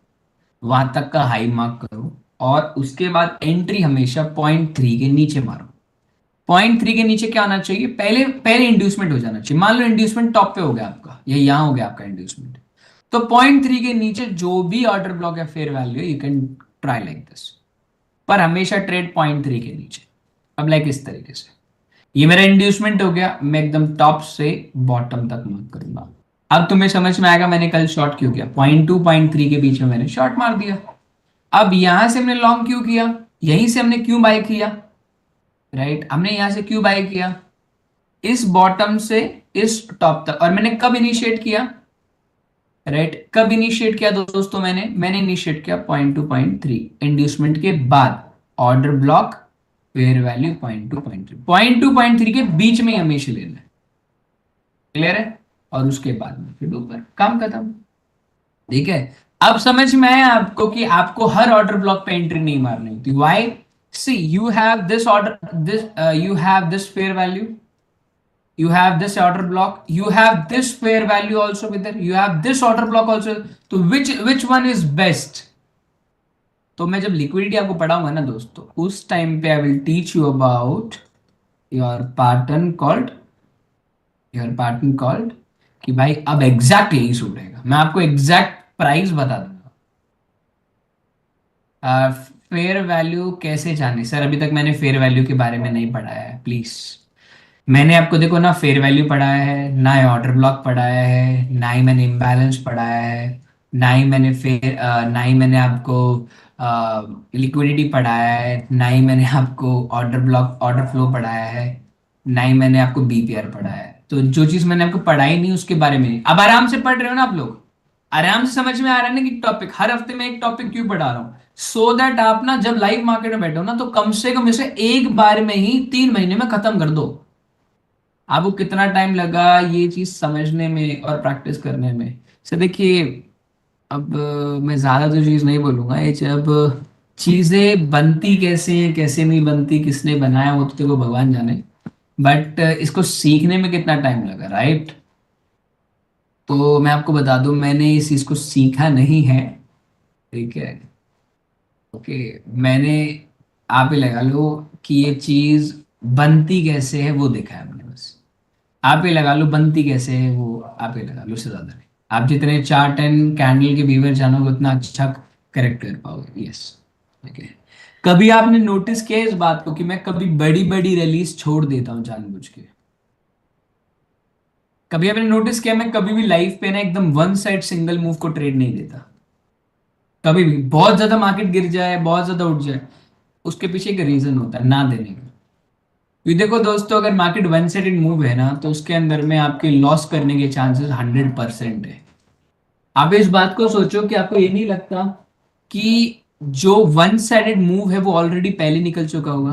वहां तक का हाई मार्क करो, और उसके बाद एंट्री हमेशा 0.3 के नीचे मारो। 0.3 के नीचे क्या आना चाहिए, पहले पहले इंड्यूसमेंट हो जाना चाहिए। मान लो इंड्यूसमेंट टॉप पे हो गया आपका, या यहां हो गया आपका इंड्यूसमेंट, तो 0.3 के नीचे जो भी ऑर्डर ब्लॉक है fair value, you can try like this, पर हमेशा ट्रेड 0.3 के नीचे। अब लाइक इस तरीके से, ये मेरा इंड्यूसमेंट हो गया, मैं एकदम टॉप से बॉटम तक मार्क करूंगा। अब तुम्हें समझ में आएगा मैंने कल शॉर्ट क्यों किया, 0.2 0.3 के बीच में मैंने शॉर्ट मार दिया। अब यहां से मैंने लॉन्ग क्यों किया, यहीं से हमने क्यों बाय किया, राइट, हमने यहां से क्यों बाय किया, इस बॉटम से इस टॉप तक, और मैंने कब इनिशिएट किया, राइट, कब इनिशिएट किया दोस्तों, मैंने इनिशिएट किया 0.2 0.3 इंड्यूसमेंट के बाद, ऑर्डर ब्लॉक, फेयर वैल्यू 0.2 0.3 के बीच में हमेशा लेना है, क्लियर है, और उसके बाद में फिर ऊपर, काम खत्म, ठीक है। अब समझ में आया आपको कि आपको हर ऑर्डर ब्लॉक पे एंट्री नहीं मारनी होती, why, see you have this order, this you have this fair value, you have this order block, you have this fair value also with it, you have this order block also, तो which one is best। तो मैं जब लिक्विडिटी आपको पढ़ाऊंगा ना दोस्तों, उस टाइम पे I will teach you about your pattern called, कि भाई अब एग्जैक्ट यही सूट रहेगा, मैं आपको एग्जैक्ट प्राइस बता दूंगा। फेयर वैल्यू कैसे जाने सर, अभी तक मैंने फेयर वैल्यू के बारे में नहीं पढ़ाया है, प्लीज। मैंने आपको देखो ना फेयर वैल्यू पढ़ाया है, ना ही ऑर्डर ब्लॉक पढ़ाया है, ना ही मैंने इम्बैलेंस पढ़ाया है, ना ही मैंने आपको लिक्विडिटी पढ़ाया है, ना ही मैंने आपको ऑर्डर ब्लॉक ऑर्डर फ्लो पढ़ाया है, ना ही मैंने आपको बीपीआर पढ़ाया है। तो जो चीज मैंने आपको पढ़ाई नहीं उसके बारे में नहीं। अब आराम से पढ़ रहे हो ना आप लोग, आराम से समझ में आ रहा है ना कि टॉपिक हर हफ्ते में एक टॉपिक क्यों पढ़ा रहा हूँ, सो दैट आप ना जब लाइव मार्केट में बैठो ना तो कम से कम इसे एक बार में ही 3 महीने में खत्म कर दो। आपको कितना टाइम लगा ये चीज समझने में और प्रैक्टिस करने में, सर देखिए, अब मैं ज्यादा तो चीज नहीं बोलूंगा, ये जब चीजें बनती कैसे हैं कैसे नहीं बनती, किसने बनाया वो तो देखो भगवान जाने, बट इसको सीखने में कितना टाइम लगा, राइट। तो मैं आपको बता दूं, मैंने इस चीज को सीखा नहीं है, ठीक है, ओके, मैंने, आप ही लगा लो कि ये चीज बनती कैसे है वो देखा है मैंने बस। आप ही लगा लो बनती कैसे है वो, आप ही लगा लो, उससे ज्यादा नहीं। आप जितने चार्ट एंड कैंडल के बीवर जानोगे उतना अच्छा करेक्ट कर पाओगे, यस, ठीक है। कभी आपने नोटिस किया इस बात को कि मैं कभी बड़ी बड़ी रैलीज छोड़ देता हूं जानबूझ के, कभी आपने नोटिस किया मैं कभी भी लाइफ पे ना एकदम वन साइड सिंगल मूव को ट्रेड नहीं देता, कभी भी, बहुत ज्यादा मार्केट गिर जाए बहुत ज्यादा उठ जाए, उसके पीछे एक रीजन होता है ना देने का। ये देखो दोस्तों, अगर मार्केट वन साइडेड मूव है ना तो उसके अंदर में आपके लॉस करने के चांसेस 100% है। आप इस बात को सोचो कि आपको ये नहीं लगता कि जो वन साइडेड मूव है वो ऑलरेडी पहले निकल चुका होगा,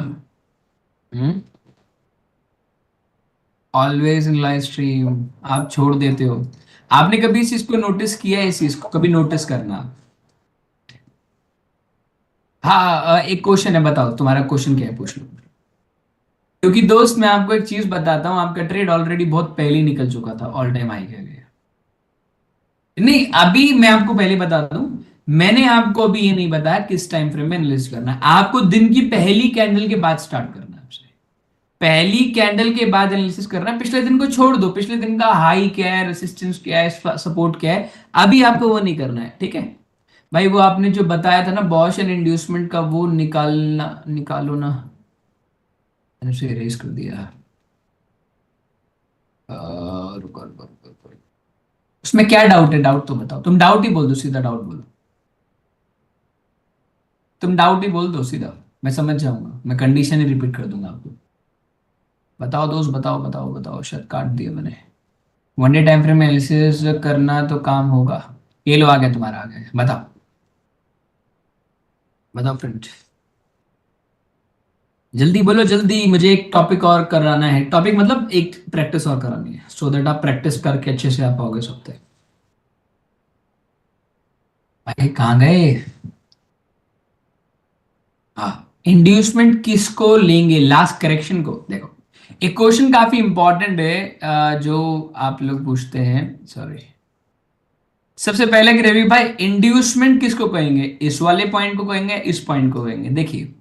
ऑलवेज इन लाइव स्ट्रीम आप छोड़ देते हो। आपने कभी इस चीज को नोटिस किया है, इस चीज को कभी नोटिस करना। हाँ, एक क्वेश्चन है, बताओ तुम्हारा क्वेश्चन क्या है, पूछ लो। क्योंकि दोस्त मैं आपको एक चीज बताता हूँ, आपका ट्रेड ऑलरेडी बहुत पहले ही निकल चुका था ऑल टाइम हाई के लिए। नहीं, अभी मैं आपको पहले बता दूं, मैंने आपको अभी ये नहीं बताया किस टाइम फ्रेम में एनालिसिस करना है, आपको दिन की पहली कैंडल के बाद स्टार्ट करना है आपसे, पहली कैंडल के बाद एनालिसिस करना है। पिछले दिन को छोड़ दो, पिछले दिन का हाई क्या है, रेसिस्टेंस क्या है, सपोर्ट क्या है, अभी आपको वो नहीं करना है, ठीक है भाई। वो आपने जो बताया था ना बॉश एंड इंड्यूसमेंट का, वो निकालो ना, मैंने उसे इरेज कर दिया। रुको रुको रुको रुको। उसमें क्या डाउट है, डाउट तो बताओ, तुम डाउट ही बोल दो, सीधा डाउट बोलो, तुम डाउट ही बोल दो सीधा, मैं समझ जाऊंगा, मैं कंडीशन ही रिपीट कर दूंगा आपको। बताओ दोस्त, बताओ बताओ बताओ, शायद काट दिया मैंने। One day time frame analysis करना तो काम होगा, ये लो आ गया तुम्हारा, आ गया, बताओ बताओ फ्रेंड, जल्दी बोलो जल्दी, मुझे एक टॉपिक और कराना है, टॉपिक मतलब एक प्रैक्टिस और करानी है, सो दैट आप प्रैक्टिस करके अच्छे से आ पाओगे सब तक। भाई कहाँ गए, हाँ, इंड्यूसमेंट किसको लेंगे, लास्ट करेक्शन को देखो। एक क्वेश्चन काफी इंपॉर्टेंट है, जो आप लोग पूछते हैं, सॉरी, सबसे पहले कि रवि भाई इंड्यूसमेंट किसको कहेंगे, इस वाले पॉइंट को कहेंगे, इस पॉइंट को कहेंगे। देखिए,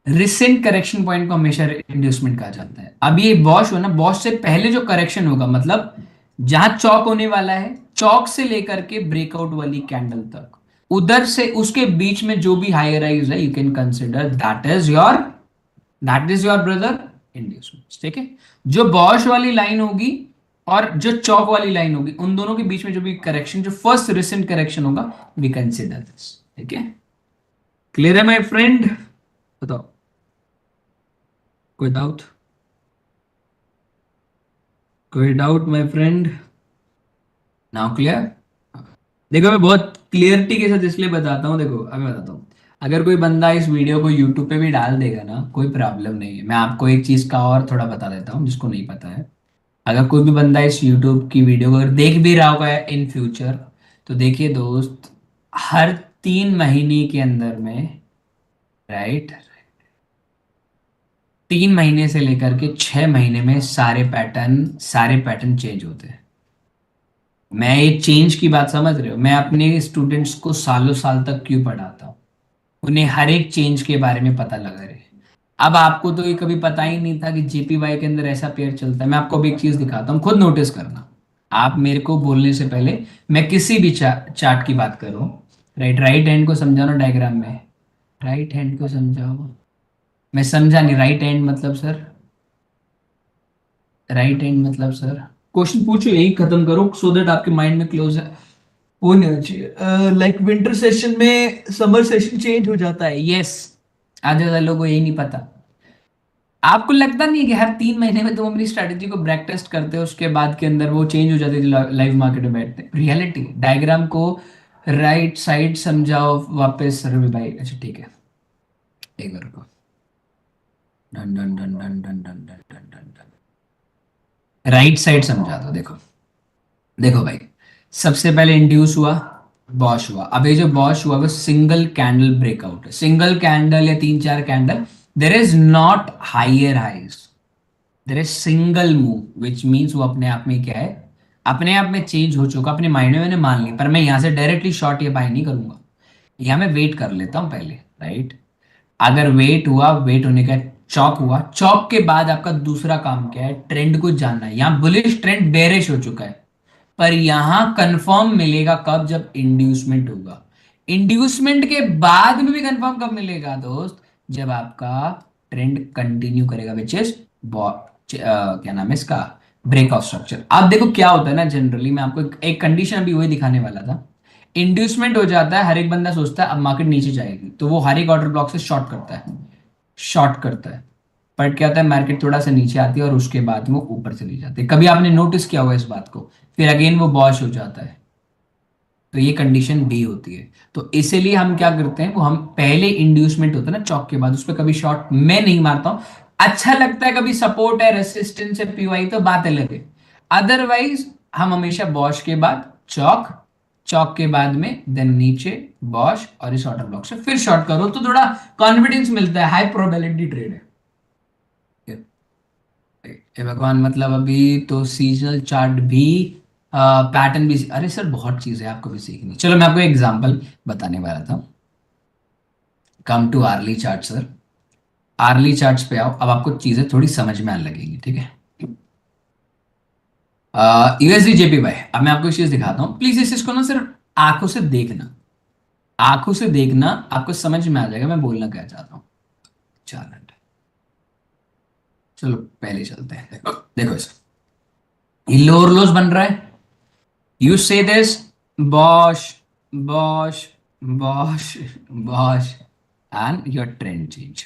रिसेंट करेक्शन पॉइंट को हमेशा इंड्यूसमेंट कहा जाता है। अब ये बॉश हो ना, बॉश से पहले जो करेक्शन होगा, मतलब जहां चौक होने वाला है, चौक से लेकर के ब्रेकआउट वाली कैंडल तक, उधर से उसके बीच में जो भी हायर राइज है, you can consider that is your brother inducement, ठीक है। जो बॉश वाली लाइन होगी और जो चौक वाली लाइन होगी, उन दोनों के बीच में जो भी करेक्शन, जो फर्स्ट रिसेंट करेक्शन होगा, वी कंसिडर दिस, ठीक है। क्लियर है माय फ्रेंड, बताओ, कोई डाउट? कोई doubt my friend? Now clear? देखो मैं बहुत क्लियरिटी के साथ इसलिए बताता हूँ, देखो अब मैं बताता हूँ। अगर कोई बंदा इस वीडियो को यूट्यूब पे भी डाल देगा ना, कोई प्रॉब्लम नहीं है। मैं आपको एक चीज का और थोड़ा बता देता हूँ जिसको नहीं पता है। अगर कोई भी बंदा इस यूट्यूब की वीडियो को अगर देख भी रहा होगा इन फ्यूचर, तो देखिए दोस्त, हर 3 महीने के अंदर में, राइट, 3 महीने से लेकर के 6 महीने में सारे पैटर्न चेंज होते हैं। मैं ये चेंज की बात समझ रहे हो? मैं अपने स्टूडेंट्स को सालों साल तक क्यों पढ़ाता हूँ? उन्हें हर एक चेंज के बारे में पता लगा रहे। अब आपको तो ये कभी पता ही नहीं था कि जेपीवाई के अंदर ऐसा पेयर चलता है। मैं आपको अभी एक चीज दिखाता हूँ, खुद नोटिस करना। आप मेरे को बोलने से पहले मैं किसी भी चार्ट की बात करूँ, राइट, राइट हैंड को समझाओ ना डायग्राम में, राइट हैंड को समझाओ। मैं समझा नहीं, राइट हैंड मतलब सर, राइट हैंड मतलब सर, क्वेश्चन पूछो यही खत्म करो सो दैट आपके माइंड में क्लोज है वो नहीं होना चाहिए। लाइक विंटर सेशन में समर सेशन चेंज हो जाता है, यस। आधे ज्यादा लोगों को यही नहीं पता। आपको लगता नहीं है कि हर 3 महीने में तुम अपनी स्ट्रेटेजी को ब्रेक टेस्ट करते हो, उसके बाद के अंदर वो चेंज हो जाती है, लाइव मार्केट में बैठते रियलिटी डायग्राम को राइट साइड समझाओ वापस रवि भाई। अच्छा ठीक है, एक बार रुको। Done done done done done done done done done done, right side समझा दो। देखो देखो भाई, सबसे पहले इंड्यूस हुआ, बॉश हुआ। अब ये जो बॉश हुआ वो सिंगल कैंडल ब्रेकआउट है, सिंगल कैंडल या 3 4 candle. There is not higher highs, there is single move, which means वो अपने आप में क्या है, अपने आप में चेंज हो चुका, अपने माइंड में मैंने मान ली। पर मैं यहां से डायरेक्टली शॉर्ट या बाय नहीं करूंगा, यहां मैं वेट कर लेता हूं पहले, राइट। अगर वेट हुआ, वेट होने का चौक हुआ, चौक के बाद आपका दूसरा काम क्या है, ट्रेंड को जानना है। यहाँ बुलिश ट्रेंड बेरिश हो चुका है, पर यहां कंफर्म मिलेगा कब, जब इंड्यूसमेंट होगा। इंड्यूसमेंट के बाद में भी कंफर्म कब मिलेगा दोस्त, जब आपका ट्रेंड कंटिन्यू करेगा, विच इज क्या नाम है इसका, ब्रेक ऑफ स्ट्रक्चर। अब देखो क्या होता है ना, जनरली मैं आपको एक कंडीशन अभी वही दिखाने वाला था। इंड्यूसमेंट हो जाता है, हर एक बंदा सोचता है अब मार्केट नीचे जाएगी, तो वो हर एक ऑर्डर ब्लॉक से शॉर्ट करता है, शॉर्ट करता है। बट क्या होता है, मार्केट थोड़ा सा नीचे आती है और उसके बाद वो ऊपर चली जाती है। कभी आपने नोटिस किया होगा इस बात को, फिर अगेन वो बॉश हो जाता है। तो ये कंडीशन बी होती है। तो इसीलिए हम क्या करते हैं, वो हम पहले इंड्यूसमेंट होता है ना चौक के बाद, उस पर कभी शॉर्ट मैं नहीं मारता हूं। अच्छा लगता है कभी सपोर्ट है, रेसिस्टेंस है, पीवाई, तो बात अलग है। अदरवाइज हम हमेशा बॉश के बाद चौक, चौक के बाद में देन नीचे बॉश, और इस ऑर्डर ब्लॉक से फिर शॉर्ट करो तो थोड़ा कॉन्फिडेंस मिलता है, हाई प्रोबेबिलिटी ट्रेड है। हे भगवान, मतलब अभी तो सीजनल चार्ट भी, पैटर्न भी, अरे सर बहुत चीज है आपको भी सीखनी। चलो मैं आपको एग्जांपल बताने वाला था। Come to early chart sir, early charts पे आओ, अब आपको चीजें थोड़ी समझ में आने लगेंगी, ठीक है। यूएसडी जेपी भाई, अब मैं आपको एक चीज दिखाता हूँ, प्लीज इस चीज को ना सिर्फ आंखों से देखना, आंखों से देखना, आपको समझ में आ जाएगा मैं बोलना क्या चाहता हूँ। 4 मिनट, चलो पहले चलते हैं। देखो देखो इस, ये लोअर लोज बन रहा है, you say this, bosh, bosh, bosh, bosh, and your trend change,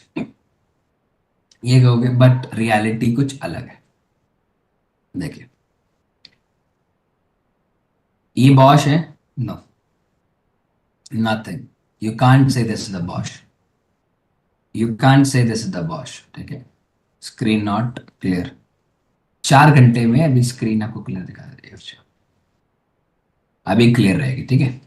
ये कहोगे, बट रियलिटी कुछ अलग है। देखिए, ये बॉश है, no, nothing, you can't say this is the BOS, you can't say this is the BOS, ठीक है। स्क्रीन नॉट क्लियर, 4 घंटे में अभी स्क्रीन आपको क्लियर दिखा रही है, अच्छा, अभी क्लियर रहेगी, ठीक है।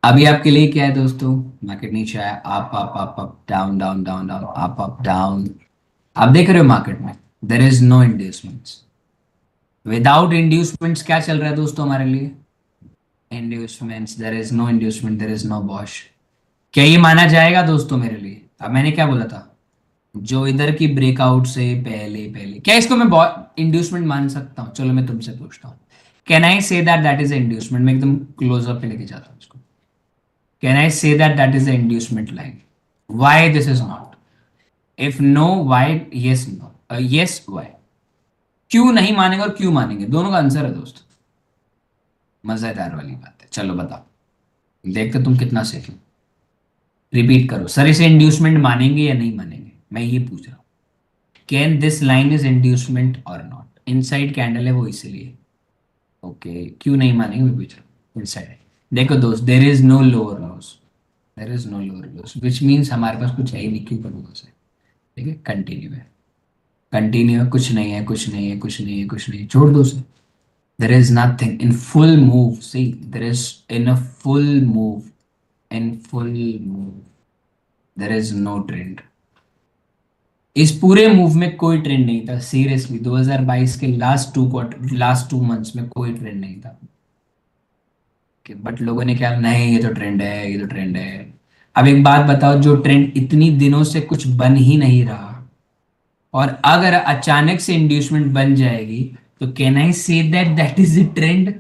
अभी आपके लिए क्या है दोस्तों, मार्केट नीचे आया, up up up up, down down down down, up down. आप देख रहे हो मार्केट में there is no inducements, without inducements क्या चल रहा है दोस्तों हमारे लिए, inducements, there is no inducement, there is no BOS. क्या ये माना जाएगा दोस्तों मेरे लिए? अब मैंने क्या बोला था, जो इधर की ब्रेकआउट से पहले पहले, क्या इसको मैं इंड्यूसमेंट मान सकता हूँ? चलो मैं तुमसे पूछता हूँ, can I say that that is inducement? मैं एकदम क्लोजअप पे लेके जाता हूँ इसको, can I say that that is the inducement line? Why this is not? If no, why? Yes no, yes why? क्यों नहीं मानेंगे और क्यों मानेंगे, दोनों का आंसर है दोस्त। मजेदार वाली बात है, चलो बताओ, देखते तुम कितना सीखे। रिपीट करो सर, इसे इंड्यूसमेंट मानेंगे या नहीं मानेंगे, मैं ये पूछ रहा हूँ। Can this line is inducement और नॉट? इनसाइड कैंडल है वो, इसलिए ओके, क्यों नहीं मानेंगे मैं पूछ रहा हूँ। इनसाइड है, देखो दोस्त, there is no lower loss, there is no lower loss, which means हमारे पास कुछ है ही नहीं, क्यों करूँगा उसे। ठीक है, कंटिन्यू है, कंटिन्यू है, कुछ नहीं है, कुछ नहीं है, कुछ नहीं है, कुछ नहीं, छोड़ दो उसे। There is nothing in full move, see there is in a full move, in full move there is no trend. इस पूरे मूव में कोई ट्रेंड नहीं था, सीरियसली 2022 के लास्ट 2 मंथ्स में कोई ट्रेंड नहीं था। बट लोगों ने क्या, नहीं ये तो ट्रेंड है, ये तो ट्रेंड है। अब एक बात बताओ, जो ट्रेंड इतनी दिनों से कुछ बन ही नहीं रहा, और अगर अचानक से इंड्यूसमेंट बन जाएगी, तो can I say that that is the trend?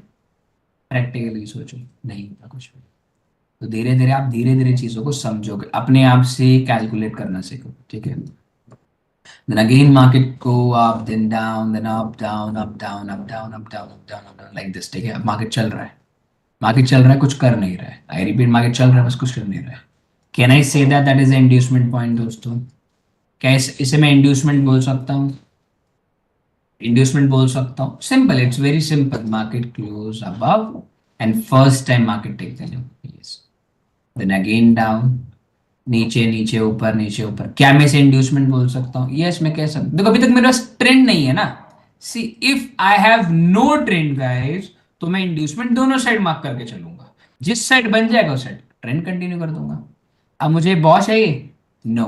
Practically सोचो, नहीं होता कुछ भी। तो धीरे धीरे आप धीरे धीरे चीजों को समझोगे, अपने आप से कैलकुलेट करना सीखो, ठीक है। Then again market go up, then down, then up, down, up, down, up, down, up, down, up, down, up, down, like this, ठीक है। अब मार्केट चल रहा है, मार्केट चल रहा है, कुछ कर नहीं रहा है, आई रिपीट, मार्केट चल रहा है, बस कुछ कर नहीं रहा है। Can I say that that is inducement point दोस्तों? क्या इसे मैं इंड्यूसमेंट बोल सकता हूँ? इंड्यूसमेंट बोल सकता हूँ, simple, it's very simple, market close above and first time market take the yes, then again down, नीचे नीचे ऊपर, नीचे ऊपर, क्या मैं इसे इंड्यूसमेंट बोल सकता हूँ? यस मैं कह सकता हूँ। देखो अभी तक मेरे पास ट्रेंड नहीं है ना, see if I have no trend guys, तो मैं इंड्यूसमेंट दोनों साइड मार्क करके चलूंगा, जिस साइड बन जाएगा उस साइड ट्रेंड कंटिन्यू कर दूंगा। अब मुझे बॉश है ये, no,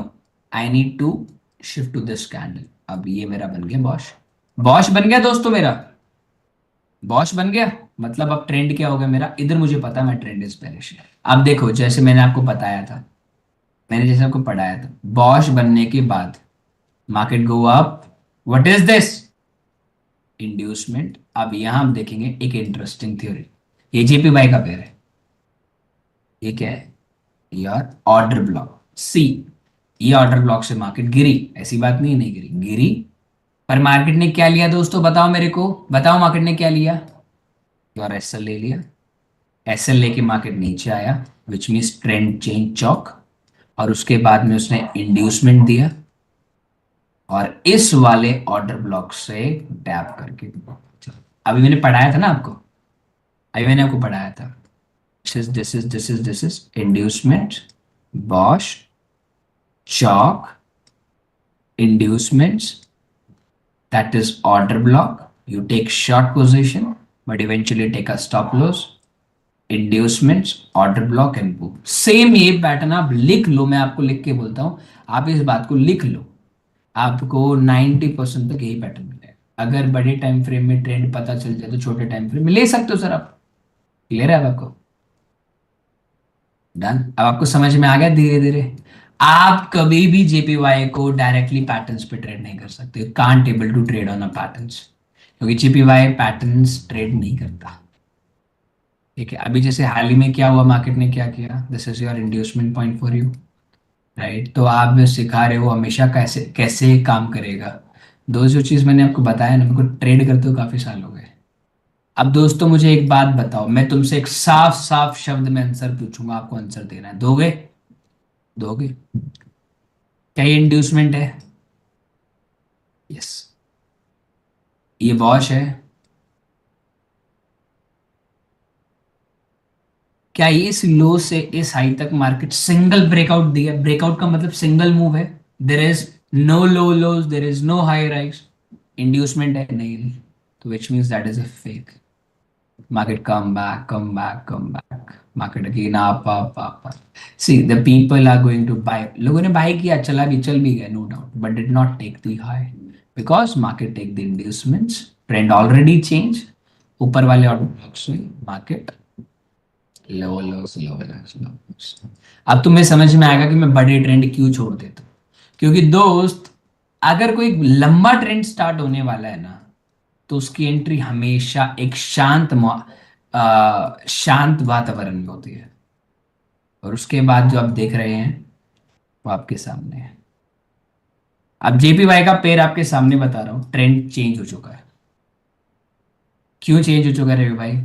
I need to shift to this candle. अब ये मेरा बन गया बॉश, बॉश बन गया दोस्तों मेरा, बॉश बन गया, मतलब अब ट्रेंड क्या हो गया मेरा, इधर मुझे पता है मैं ट्रेंड इज बेरिश। अब देखो जैसे मैंने आपको बताया था, मैंने जैसे आपको पढ़ाया था, बॉश बनने के बाद market go up, what is this? Inducement. अब यहां हम देखेंगे एक इंटरेस्टिंग थ्योरी, ये जेपी बाई का पेयर है, ये क्या है यार, ऑर्डर ब्लॉक सी। ये ऑर्डर ब्लॉक से मार्केट गिरी, ऐसी बात नहीं, नहीं गिरी, गिरी, पर मार्केट ने क्या लिया दोस्तों, बताओ मेरे को, बताओ मार्केट ने क्या लिया? और एसएल ले लिया, एसएल लेके मार्केट नीचे आया, विच मीन्स ट्रेंड चेंज चौक, और उसके बाद में उसने इंड्यूसमेंट दिया, और इस वाले ऑर्डर ब्लॉक से टैप करके, अभी मैंने पढ़ाया था ना आपको, अभी मैंने आपको पढ़ाया था, this is inducement, Bosch, chalk, inducements, that is order block, you take short position but eventually take a stop loss, inducements, order block and book। Same ये पैटर्न आप लिख लो, मैं आपको लिख के बोलता हूं, आप इस बात को लिख लो, आपको 90% तक यही पैटर्न मिलेगा। अगर बड़े टाइम फ्रेम में ट्रेंड पता चल जाए तो छोटे टाइम फ्रेम में ले सकते हो सर आप, क्लियर है अब आपको? डन, अब आपको समझ में आ गया धीरे धीरे। आप कभी भी जेपीवाई को डायरेक्टली पैटर्न्स पे ट्रेड नहीं कर सकते, can't able to trade on a patterns, क्योंकि जेपीवाई पैटर्न्स ट्रेड नहीं करता। ठीक है, अभी जैसे हाल ही में क्या हुआ, मार्केट ने क्या किया, this is your inducement point for you, right? तो आप जो सिखा रहे हो हमेशा कैसे कैसे काम करेगा, दो जो चीज मैंने आपको बताया ना, मेरे को ट्रेड करते हो काफी साल हो गए। अब दोस्तों मुझे एक बात बताओ, मैं तुमसे एक साफ साफ शब्द में आंसर पूछूंगा, आपको आंसर देना है, दोगे? दोगे? क्या ये इंड्यूसमेंट है? यस। ये वॉश है? क्या ये इस लो से इस हाई तक मार्केट सिंगल ब्रेकआउट दिया? ब्रेकआउट का मतलब सिंगल मूव है, there is no low lows, there is no high rise, inducement है नहीं, तो which means that is a fake. market come back, come back, market again up, up, up, up. See, the people are going to buy. लोगों ने buy किया, चल भी गया, no doubt, but did not take the high because market take the inducements. Trend already changed. ऊपर वाले order blocks में market low lows, low lows, low lows. अब तुम्हें समझ में आएगा कि मैं बड़े ट्रेंड क्यों छोड़ देता हूँ, क्योंकि दोस्त अगर कोई लंबा ट्रेंड स्टार्ट होने वाला है ना, तो उसकी एंट्री हमेशा एक शांत वातावरण में होती है, और उसके बाद जो आप देख रहे हैं वो आपके सामने है। अब जेपीवाई का पेयर आपके सामने बता रहा हूं, ट्रेंड चेंज हो चुका है। क्यों चेंज हो चुका है रवि भाई?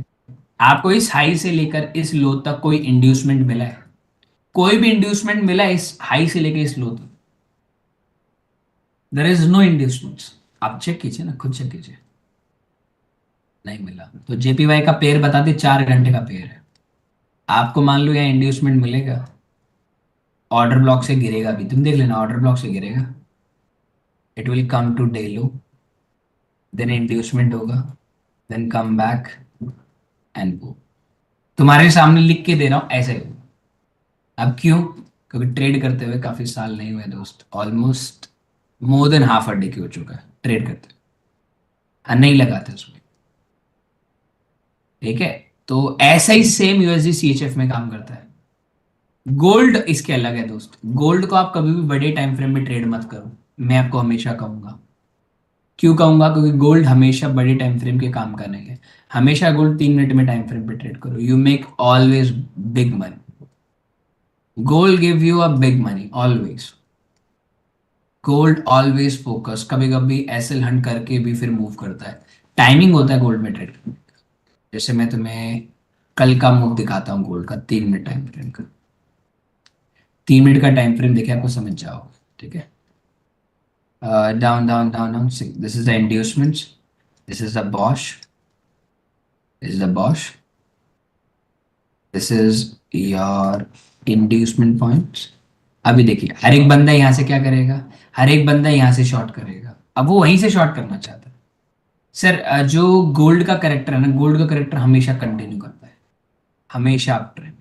आपको इस हाई से लेकर इस लो तक कोई इंड्यूसमेंट मिला है? कोई भी इंड्यूसमेंट मिला इस हाई से लेके इस लो तक? There is no inducements. आप चेक कीजिए ना, खुद चेक कीजिए, नहीं मिला। तो जेपीवाई का पेयर बताते 4 घंटे का पेयर है। आपको मान लो यहाँ इंड्यूसमेंट मिलेगा, ऑर्डर ब्लॉक से गिरेगा भी, तुम देख लेना, ऑर्डर ब्लॉक से गिरेगा, it will come to day low, then inducement होगा, then come back and go. तुम्हारे सामने लिख के दे रहा हूं, ऐसे होगा। अब क्यों? क्योंकि ट्रेड करते हुए काफी साल नहीं हुए दोस्त, almost more than half a day हो चुका है ट्रेड करते हुए, नहीं लगाते उसमें। ठीक है, तो ऐसा ही सेम यूएसडी सीएचएफ में काम करता है। गोल्ड इसके अलग है दोस्त, गोल्ड को आप कभी भी बड़े टाइम फ्रेम में ट्रेड मत करो, मैं आपको हमेशा कहूंगा। क्यों कहूंगा? क्योंकि गोल्ड हमेशा बड़े टाइम फ्रेम के काम करने के, हमेशा गोल्ड 3 मिनट में टाइम फ्रेम पे ट्रेड करो, you make always big money. Gold give you a big money always. Gold always focus, कभी कभी एसएल हंट करके भी फिर मूव करता है, टाइमिंग होता है गोल्ड में ट्रेड करने का। जैसे मैं तुम्हें कल का मूव दिखाता हूँ गोल्ड का, 3 मिनट टाइम फ्रेम का, 3 मिनट का टाइम फ्रेम देखे आपको समझ जाओ। ठीक है, down, down, down, down. See, this is the inducements. This is the Bosch. This is the Bosch. This is your inducement points. अभी देखिए, हर एक बंदा यहां से क्या करेगा, हर एक बंदा यहां से शॉर्ट करेगा, अब वो वहीं से शॉर्ट करना चाहता है। सर जो गोल्ड का करेक्टर है ना, गोल्ड का करेक्टर हमेशा कंटिन्यू करता है, हमेशा अप ट्रेंड,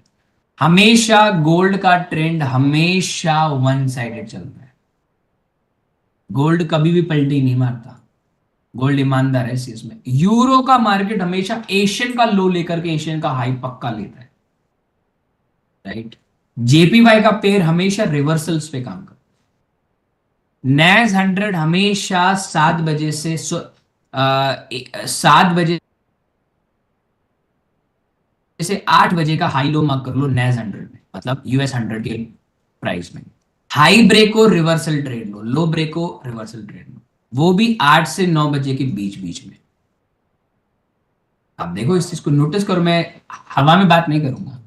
हमेशा गोल्ड का ट्रेंड हमेशा वन साइडेड चलता है। गोल्ड कभी भी पलटी नहीं मारता, गोल्ड ईमानदार है इस चीज में। यूरो का मार्केट हमेशा एशियन का लो लेकर के एशियन का हाई पक्का लेता है, राइट। जेपीवाई का पेयर हमेशा रिवर्सल्स पे काम करता है। नैस 100 हमेशा 7 बजे से 7 बजे से 8 बजे का हाई लो मार्क कर लो नैस 100 में, मतलब यूएस 100 के प्राइस में। हाई ब्रेक हो रिवर्सल ट्रेड लो, लो ब्रेक हो रिवर्सल ट्रेड लो, वो भी 8 से 9 बजे के बीच बीच में। आप देखो इस चीज को नोटिस करो, मैं हवा में बात नहीं करूंगा।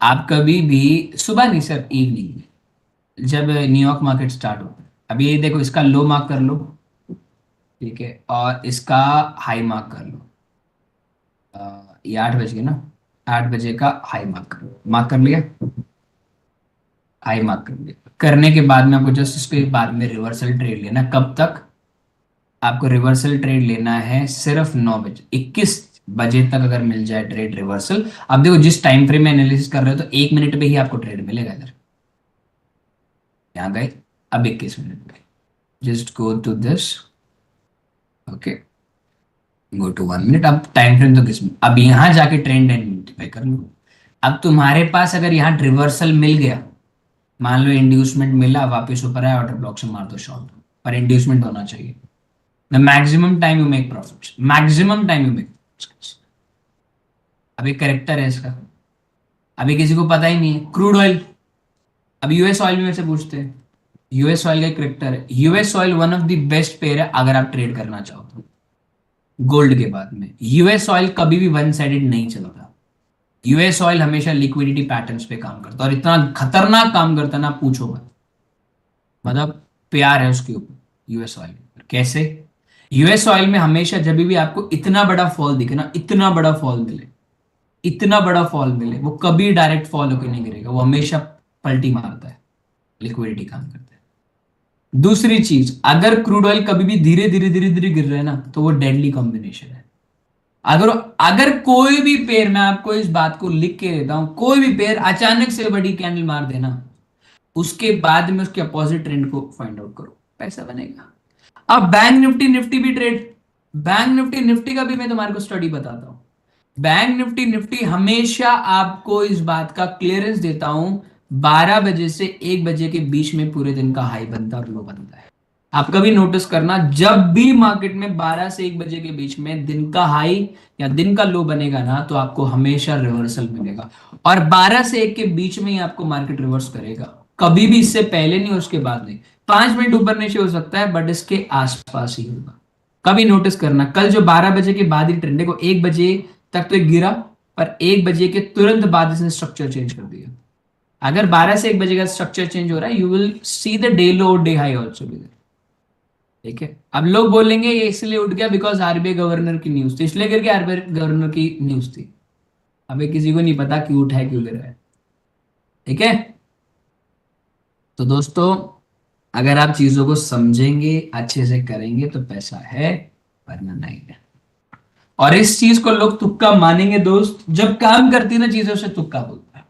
आप कभी भी सुबह नहीं सर, इवनिंग में, जब न्यूयॉर्क मार्केट स्टार्ट होता है, अभी ये देखो इसका लो मार्क कर लो, ठीक है, और इसका हाई मार्क कर लो। ये 8 बज गए ना, 8 बजे का हाई मार्क कर लो, मार्क कर लिया, हाई मार्क कर लिया। करने के बाद में आपको जस्ट इसके बाद में रिवर्सल ट्रेड लेना। कब तक आपको रिवर्सल ट्रेड लेना है? सिर्फ 9 बजे, 21 बजे तक अगर मिल जाए ट्रेड रिवर्सल। अब देखो जिस टाइम फ्रेम में एनालिसिस कर रहे हो तो 1 मिनट में ही आपको ट्रेड मिलेगा इधर, यहाँ गए, अब 21 मिनट में, just go to this, okay, go to 1 minute. अब टाइम फ्रेम तो किस में, अब यहां जाके ट्रेंड आइडेंटिफाई कर लो। अब तुम्हारे पास अगर यहाँ रिवर्सल मिल गया, मान लो इंड्यूसमेंट मिला, वापस ऊपर आया, ऑर्डर ब्लॉक से मार दो शॉर्ट, पर इंड्यूसमेंट होना चाहिए। The maximum time you make profit, maximum time you make. अभी करेक्टर है इसका, अभी किसी को पता ही नहीं है। क्रूड ऑयल, अब यूएस ऑयल में मेरे से पूछते हैं, यूएस ऑयल का करेक्टर है, US oil one of the best pair है अगर आप ट्रेड करना चाहो तो। गोल्ड के बाद में यूएस ऑयल कभी भी वन साइडेड नहीं चलता, यूएस ऑयल हमेशा लिक्विडिटी पैटर्न्स पे काम करता है, और इतना खतरनाक काम करता है ना, पूछो मत। मतलब प्यार है उसके ऊपर यूएस ऑयल के ऊपर। कैसे? यूएस ऑयल में हमेशा जब भी आपको इतना बड़ा फॉल दिखे ना, इतना बड़ा फॉल मिले, इतना बड़ा फॉल मिले, वो कभी डायरेक्ट फॉल होकर नहीं गिरेगा, वो हमेशा पलटी मारता है, लिक्विडिटी काम करता है। दूसरी चीज, अगर क्रूड ऑयल कभी भी धीरे धीरे धीरे धीरे गिर रहा है ना, तो वो डेडली कॉम्बिनेशन है। अगर अगर कोई भी पेयर, मैं आपको इस बात को लिख के देता हूं, कोई भी पेयर अचानक से बड़ी कैंडल मार देना, उसके बाद में उसके अपोजिट ट्रेंड को फाइंड आउट करो, पैसा बनेगा। अब बैंक निफ्टी, निफ्टी भी ट्रेड, बैंक निफ्टी निफ्टी का भी मैं तुम्हारे को स्टडी बताता हूं। बैंक निफ्टी निफ्टी हमेशा आपको इस बात का क्लियरेंस देता हूं, 12 बजे से 1 बजे के बीच में पूरे दिन का हाई बनता और लो बनता है। आप कभी नोटिस करना, जब भी मार्केट में 12 से 1 बजे के बीच में दिन का हाई या दिन का लो बनेगा ना, तो आपको हमेशा रिवर्सल मिलेगा, और 12 से 1 के बीच में ही आपको मार्केट रिवर्स करेगा, कभी भी इससे पहले नहीं और उसके बाद नहीं। 5 मिनट ऊपर नीचे हो सकता है, बट इसके आसपास ही होगा। कभी नोटिस करना, कल जो 12 बजे के बाद ही ट्रेंड को 1 बजे तक तो गिरा, पर 1 बजे के तुरंत बाद इसने स्ट्रक्चर चेंज कर दिया। अगर 12 से 1 बजे का स्ट्रक्चर चेंज हो रहा है, you will see the day low day high also भी। ठीक है, अब लोग बोलेंगे ये इसलिए उठ गया बिकॉज आरबीआई गवर्नर की न्यूज थी, इसलिए करके आरबीआई गवर्नर की न्यूज थी। अबे किसी को नहीं पता क्यों उठा है क्यों गिरा है। ठीक है, तो दोस्तों अगर आप चीजों को समझेंगे अच्छे से करेंगे तो पैसा है, वरना नहीं है। और इस चीज को लोग तुक्का मानेंगे दोस्त, जब काम करती है ना चीजों से तुक्का बोलता है।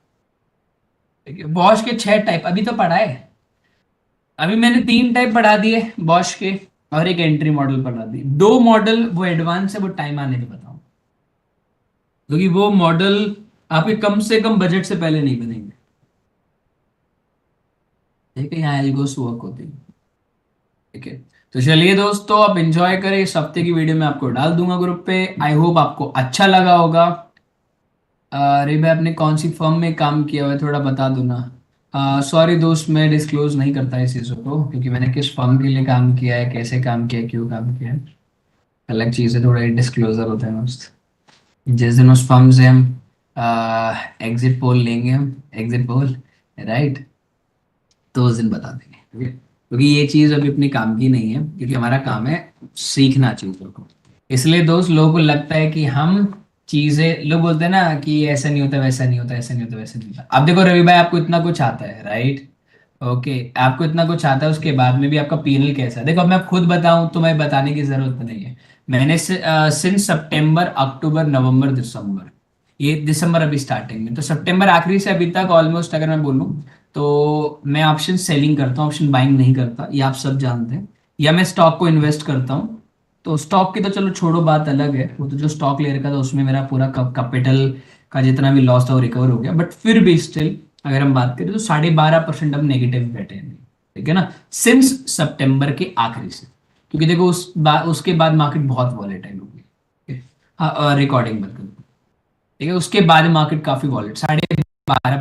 ठीक है, बॉश के 6 टाइप अभी तो पढ़ा है। अभी मैंने 3 टाइप पढ़ा दिए बॉश के, और एक एंट्री मॉडल पढ़ा दी। 2 मॉडल वो एडवांस है, वो टाइम आने पे बताऊं, क्योंकि वो मॉडल आपके कम से कम बजट से पहले नहीं बनेंगे। ठीक है, यहाँ एल्गोस वर्क होती है। ठीक है, तो चलिए दोस्तों आप एंजॉय करें, इस हफ्ते की वीडियो मैं आपको डाल दूंगा ग्रुप पे। आई होप आपको अच्छा लगा होगा। अरे भाई आपने कौन सी फर्म में काम किया हुआ है थोड़ा बता दो ना। सॉरी दोस्त, मैं डिस्क्लोज नहीं करता इस चीज़ों को, क्योंकि मैंने किस फर्म के लिए काम किया है, कैसे काम किया है, क्यों काम किया है, अलग चीज़ है, थोड़ा डिस्क्लोजर होता है दोस्त। जिस दिन उस फर्म से हम एग्जिट पोल लेंगे, हम एग्जिट पोल, राइट, तो उस दिन बता देंगे। ठीक है, क्योंकि ये चीज़ अभी अपने काम की नहीं है, क्योंकि हमारा काम है सीखना चीज़ों को। इसलिए दोस्त लोगों को लगता है कि हम चीजें, लोग बोलते हैं ना कि ऐसा नहीं होता, वैसा नहीं होता, ऐसा नहीं होता, वैसा नहीं होता। अब देखो रवि भाई, आपको इतना कुछ आता है, राइट, ओके, आपको इतना कुछ आता है, उसके बाद में भी आपका पीएनएल कैसा है, देखो अब मैं खुद बताऊं तो मैं बताने की जरूरत नहीं है। मैंने सिंस सितंबर अक्टूबर नवंबर दिसंबर, ये दिसंबर अभी स्टार्टिंग में, तो सितंबर आखिरी से अभी तक ऑलमोस्ट अगर मैं बोलूं तो मैं ऑप्शन सेलिंग करता हूँ, ऑप्शन बाइंग नहीं करता, ये आप सब जानते हैं। या मैं स्टॉक को इन्वेस्ट करता हूँ। तो स्टॉक की तो चलो छोड़ो, बात अलग है, वो तो जो स्टॉक ले रखा था उसमें मेरा पूरा कैपिटल का जितना भी लॉस था वो रिकवर हो गया, बट फिर भी स्टिल अगर हम बात करें तो 12.5% हम नेगेटिव बैठे हैं। ठीक है ना, सिंस सितंबर के आखिरी से, क्योंकि देखो उसके बाद मार्केट बहुत वॉलेटाइल हो गई। ठीक है? हाँ, रिकॉर्डिंग बंद कर दो। ठीक है, उसके बाद मार्केट काफी वॉलेट 12.5